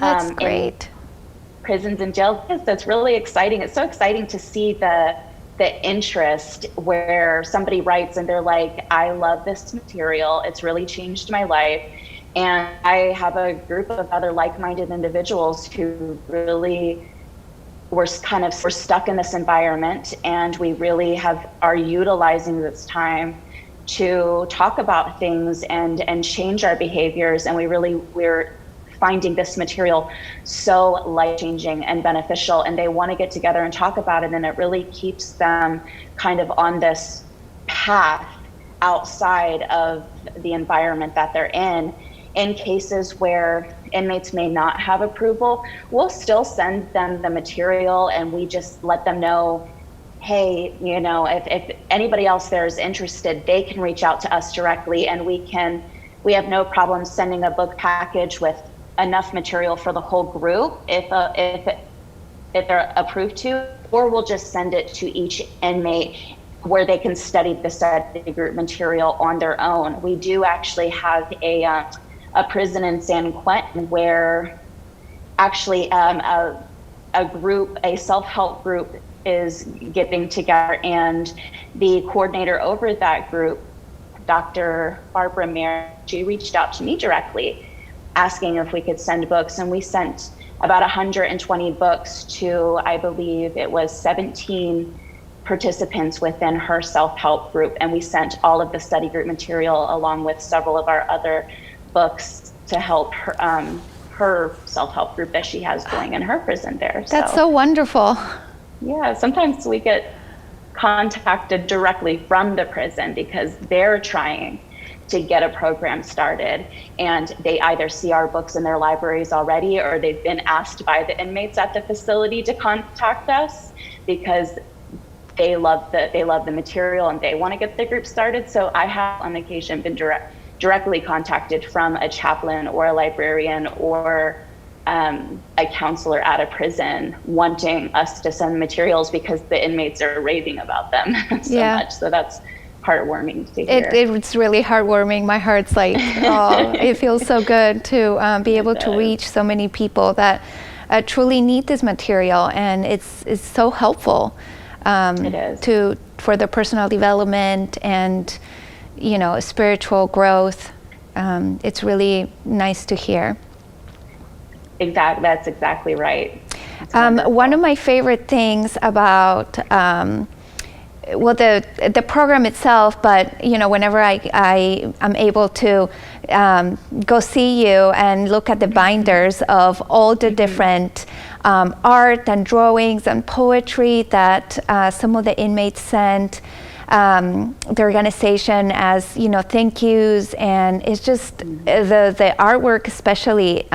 That's great. Prisons and jails. That's really exciting. It's so exciting to see the interest where somebody writes and they're like, I love this material. It's really changed my life. And I have a group of other like-minded individuals who really we're stuck in this environment, and we really are utilizing this time to talk about things and change our behaviors. And we're finding this material so life-changing and beneficial, and they want to get together and talk about it, and it really keeps them kind of on this path outside of the environment that they're in. In cases where inmates may not have approval, we'll still send them the material, and we just let them know, hey, if anybody else there is interested, they can reach out to us directly, and we have no problem sending a book package with enough material for the whole group if they're approved to, or we'll just send it to each inmate where they can study the study group material on their own. We do actually have a prison in San Quentin where actually a self-help group is getting together, and the coordinator over that group, Dr. Barbara Mayer, she reached out to me directly asking if we could send books, and we sent about 120 books to, I believe it was 17 participants within her self-help group, and we sent all of the study group material along with several of our other books to help her self-help group that she has going in her prison there. That's so wonderful. Yeah, sometimes we get contacted directly from the prison because they're trying to get a program started, and they either see our books in their libraries already, or they've been asked by the inmates at the facility to contact us because they love the material and they want to get the group started. So I have on occasion been directly contacted from a chaplain or a librarian or a counselor at a prison wanting us to send materials because the inmates are raving about them so much. So that's heartwarming to hear. It's really heartwarming. My heart's like, oh, it feels so good to be able to reach so many people that truly need this material, and it's so helpful for their personal development and spiritual growth. It's really nice to hear. Exactly, that's exactly right. One of my favorite things about the program itself, but whenever I am able to go see you and look at the binders of all the different art and drawings and poetry that some of the inmates sent the organization as thank yous, and it's just the artwork especially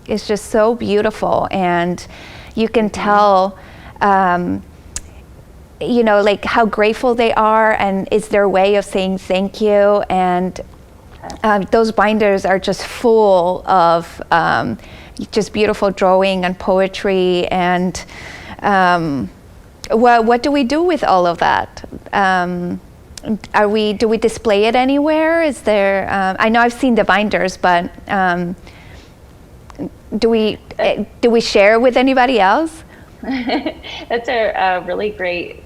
is just so beautiful, and you can tell like how grateful they are, and it's their way of saying thank you. And those binders are just full of just beautiful drawing and poetry. And what do we do with all of that? Do we display it anywhere? Is there? I know I've seen the binders, but do we share with anybody else? That's a really great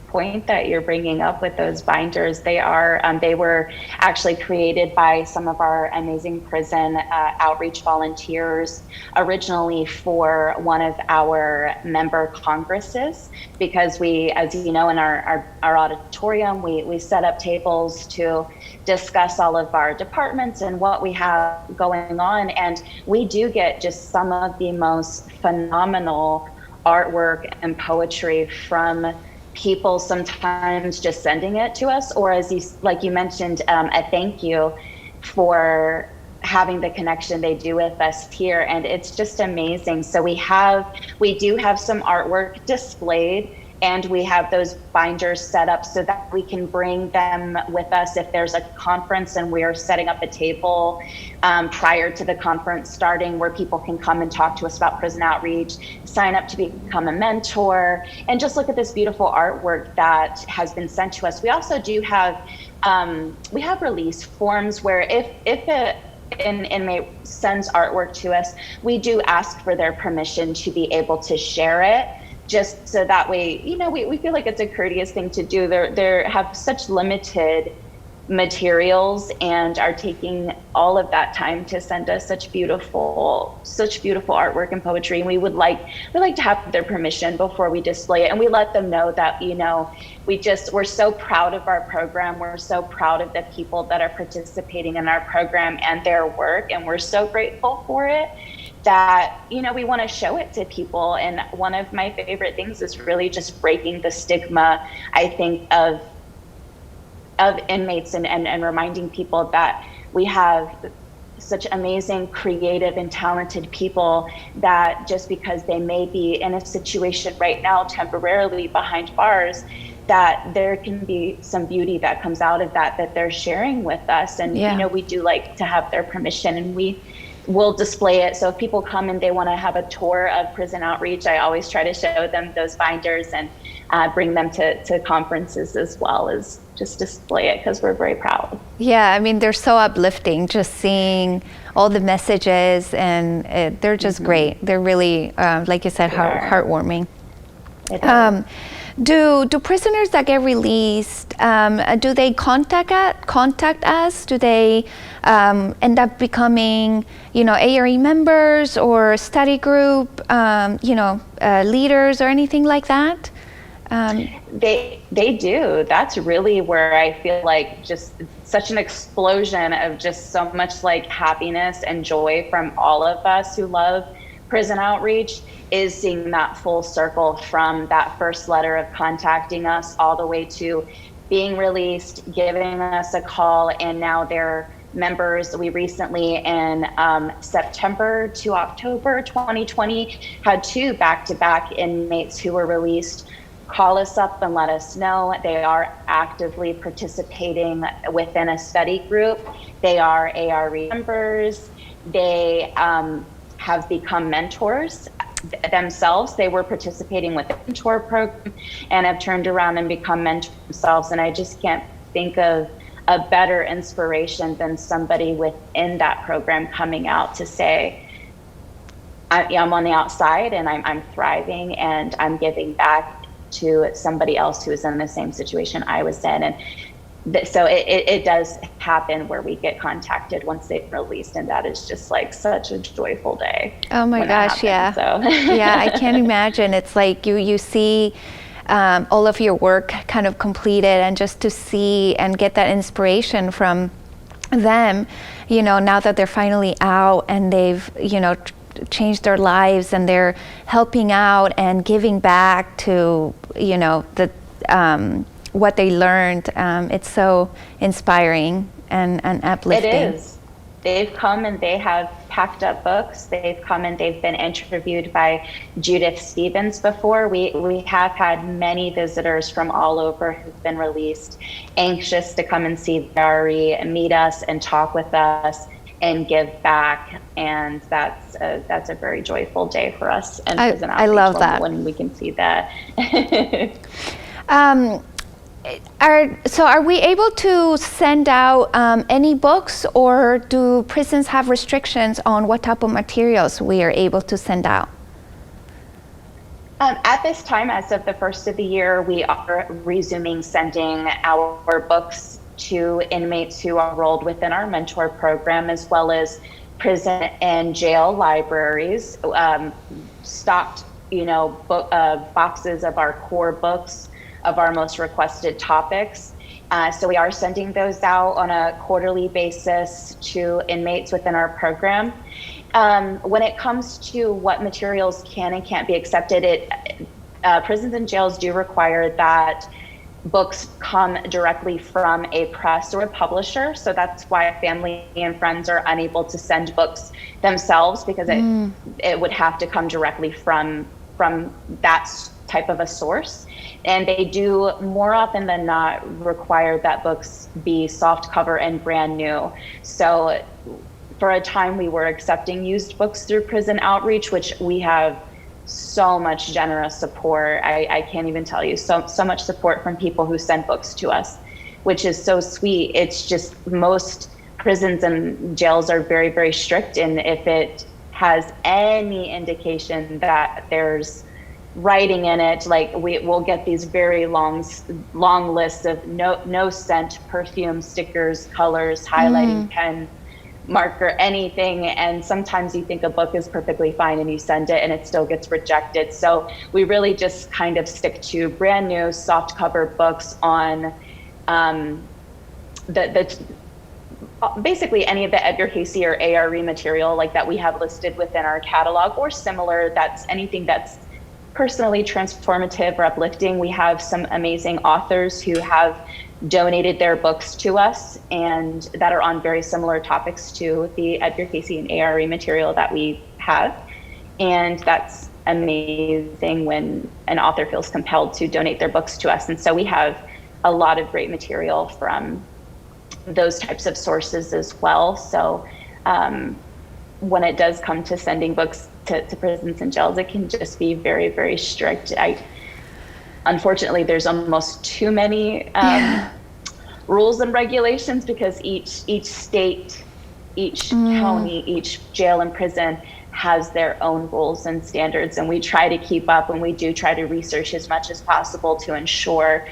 point that you're bringing up with those binders. They were actually created by some of our amazing prison outreach volunteers originally for one of our member congresses, because we, as you know, in our auditorium, we set up tables to discuss all of our departments and what we have going on. And we do get just some of the most phenomenal artwork and poetry from people sometimes just sending it to us, or as like you mentioned, a thank you for having the connection they do with us here. And it's just amazing. So we do have some artwork displayed, and we have those binders set up so that we can bring them with us if there's a conference and we're setting up a table prior to the conference starting, where people can come and talk to us about prison outreach, sign up to become a mentor, and just look at this beautiful artwork that has been sent to us. We also do have, we have release forms where if an inmate sends artwork to us, we do ask for their permission to be able to share it, just so that way, you know, we feel like it's a courteous thing to do. They have such limited materials and are taking all of that time to send us such beautiful artwork and poetry. And we like to have their permission before we display it. And we let them know that, you know, we're so proud of our program. We're so proud of the people that are participating in our program and their work. And we're so grateful for it that, you know, we want to show it to people. And one of my favorite things is really just breaking the stigma, I think, of inmates and reminding people that we have such amazing, creative, and talented people, that just because they may be in a situation right now temporarily behind bars, that there can be some beauty that comes out of that they're sharing with us. And, you know, we do like to have their permission, and we'll display it. So if people come and they want to have a tour of prison outreach, I always try to show them those binders and bring them to conferences as well, as just display it, because we're very proud. Yeah, I mean, they're so uplifting, just seeing all the messages, and they're just great. They're really, like you said, heartwarming. Do prisoners that get released, do they contact us? Do they end up becoming, you know, A.R.E. members or study group, you know, leaders or anything like that? They do. That's really where I feel like just such an explosion of just so much like happiness and joy from all of us who love prison outreach, is seeing that full circle from that first letter of contacting us all the way to being released, giving us a call, and now they're members. We recently in September to October 2020 had 2 back-to-back inmates who were released call us up and let us know they are actively participating within a study group. They are A.R.E. members. They have become mentors themselves. They were participating with the mentor program and have turned around and become mentors themselves. And I just can't think of a better inspiration than somebody within that program coming out to say, I'm on the outside and I'm thriving and I'm giving back to somebody else who is in the same situation I was in. And so it does happen where we get contacted once they've released, and that is just like such a joyful day. Oh my gosh, happens, yeah. So. Yeah, I can't imagine. It's like you see all of your work kind of completed, and just to see and get that inspiration from them, you know, now that they're finally out and they've, you know, changed their lives and they're helping out and giving back to, you know, the what they learned. It's so inspiring and uplifting. It is. They've come and they have packed up books. They've come and they've been interviewed by Judith Stevens before. We have had many visitors from all over who've been released, anxious to come and see the A.R.E. and meet us and talk with us and give back. And that's a very joyful day for us. And I love that when we can see that. Are we able to send out any books, or do prisons have restrictions on what type of materials we are able to send out? At this time, as of the first of the year, we are resuming sending our books to inmates who are enrolled within our mentor program, as well as prison and jail libraries, stocked, you know, boxes of our core books of our most requested topics. So we are sending those out on a quarterly basis to inmates within our program. When it comes to what materials can and can't be accepted, prisons and jails do require that books come directly from a press or a publisher. So that's why family and friends are unable to send books themselves, because it would have to come directly from that type of a source. And they do more often than not require that books be soft cover and brand new. So for a time we were accepting used books through Prison Outreach, which we have so much generous support. I can't even tell you, so much support from people who send books to us, which is so sweet. It's just most prisons and jails are very, very strict. And if it has any indication that there's writing in it, like we'll get these very long lists of no scent, perfume, stickers, colors, highlighting pen, marker, anything. And sometimes you think a book is perfectly fine and you send it and it still gets rejected. So we really just kind of stick to brand new soft cover books on basically any of the Edgar Cayce or A.R.E material like that we have listed within our catalog, or similar. That's anything that's personally transformative or uplifting. We have some amazing authors who have donated their books to us and that are on very similar topics to the Edgar Cayce and A.R.E material that we have. And that's amazing when an author feels compelled to donate their books to us. And so we have a lot of great material from those types of sources as well. So when it does come to sending books to prisons and jails, it can just be very, very strict. Unfortunately, there's almost too many rules and regulations, because each state, each county, each jail and prison has their own rules and standards. And we try to keep up, and we do try to research as much as possible to ensure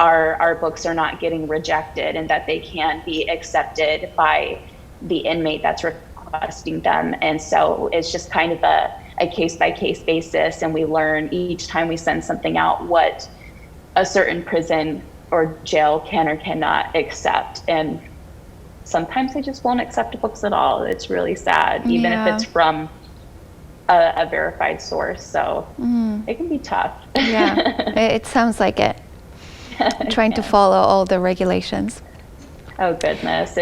our books are not getting rejected and that they can be accepted by the inmate that's requesting them. And so it's just kind of a case-by-case basis, and we learn each time we send something out what a certain prison or jail can or cannot accept. And sometimes they just won't accept books at all. It's really sad, even if it's from a verified source. So it can be tough. Yeah, it sounds like it. Trying to follow all the regulations. Oh goodness,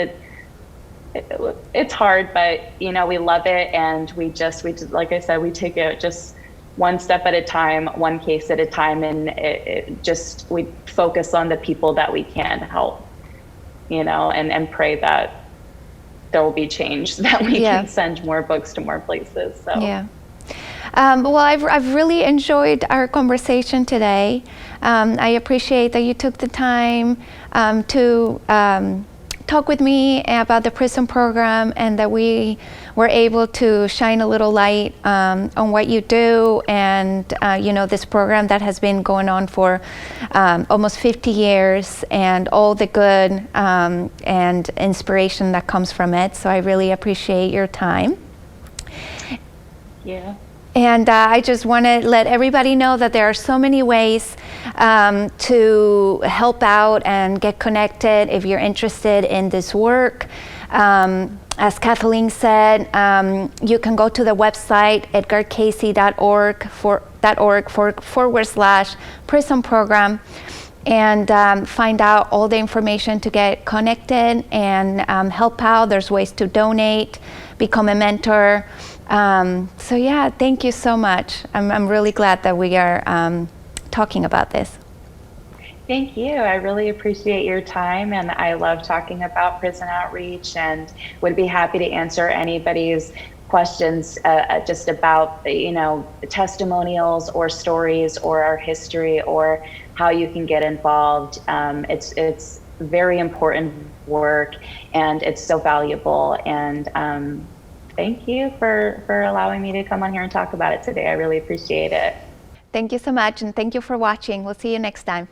it's hard, but we love it, and we just like I said, we take it just one step at a time, one case at a time, and we focus on the people that we can help, and pray that there will be change, that we can send more books to more places. So yeah. Well, I've really enjoyed our conversation today. I appreciate that you took the time to talk with me about the prison program, and that we were able to shine a little light on what you do, and this program that has been going on for almost 50 years, and all the good and inspiration that comes from it. So I really appreciate your time. Yeah. And I just want to let everybody know that there are so many ways to help out and get connected if you're interested in this work. As Kathleen said, you can go to the website edgarcayce.org/prison program and find out all the information to get connected and help out. There's ways to donate, become a mentor. So yeah, thank you so much. I'm really glad that we are talking about this. Thank you. I really appreciate your time, and I love talking about prison outreach, and would be happy to answer anybody's questions just about testimonials or stories or our history or how you can get involved. It's very important work, and it's so valuable. And thank you for allowing me to come on here and talk about it today. I really appreciate it. Thank you so much, and thank you for watching. We'll see you next time.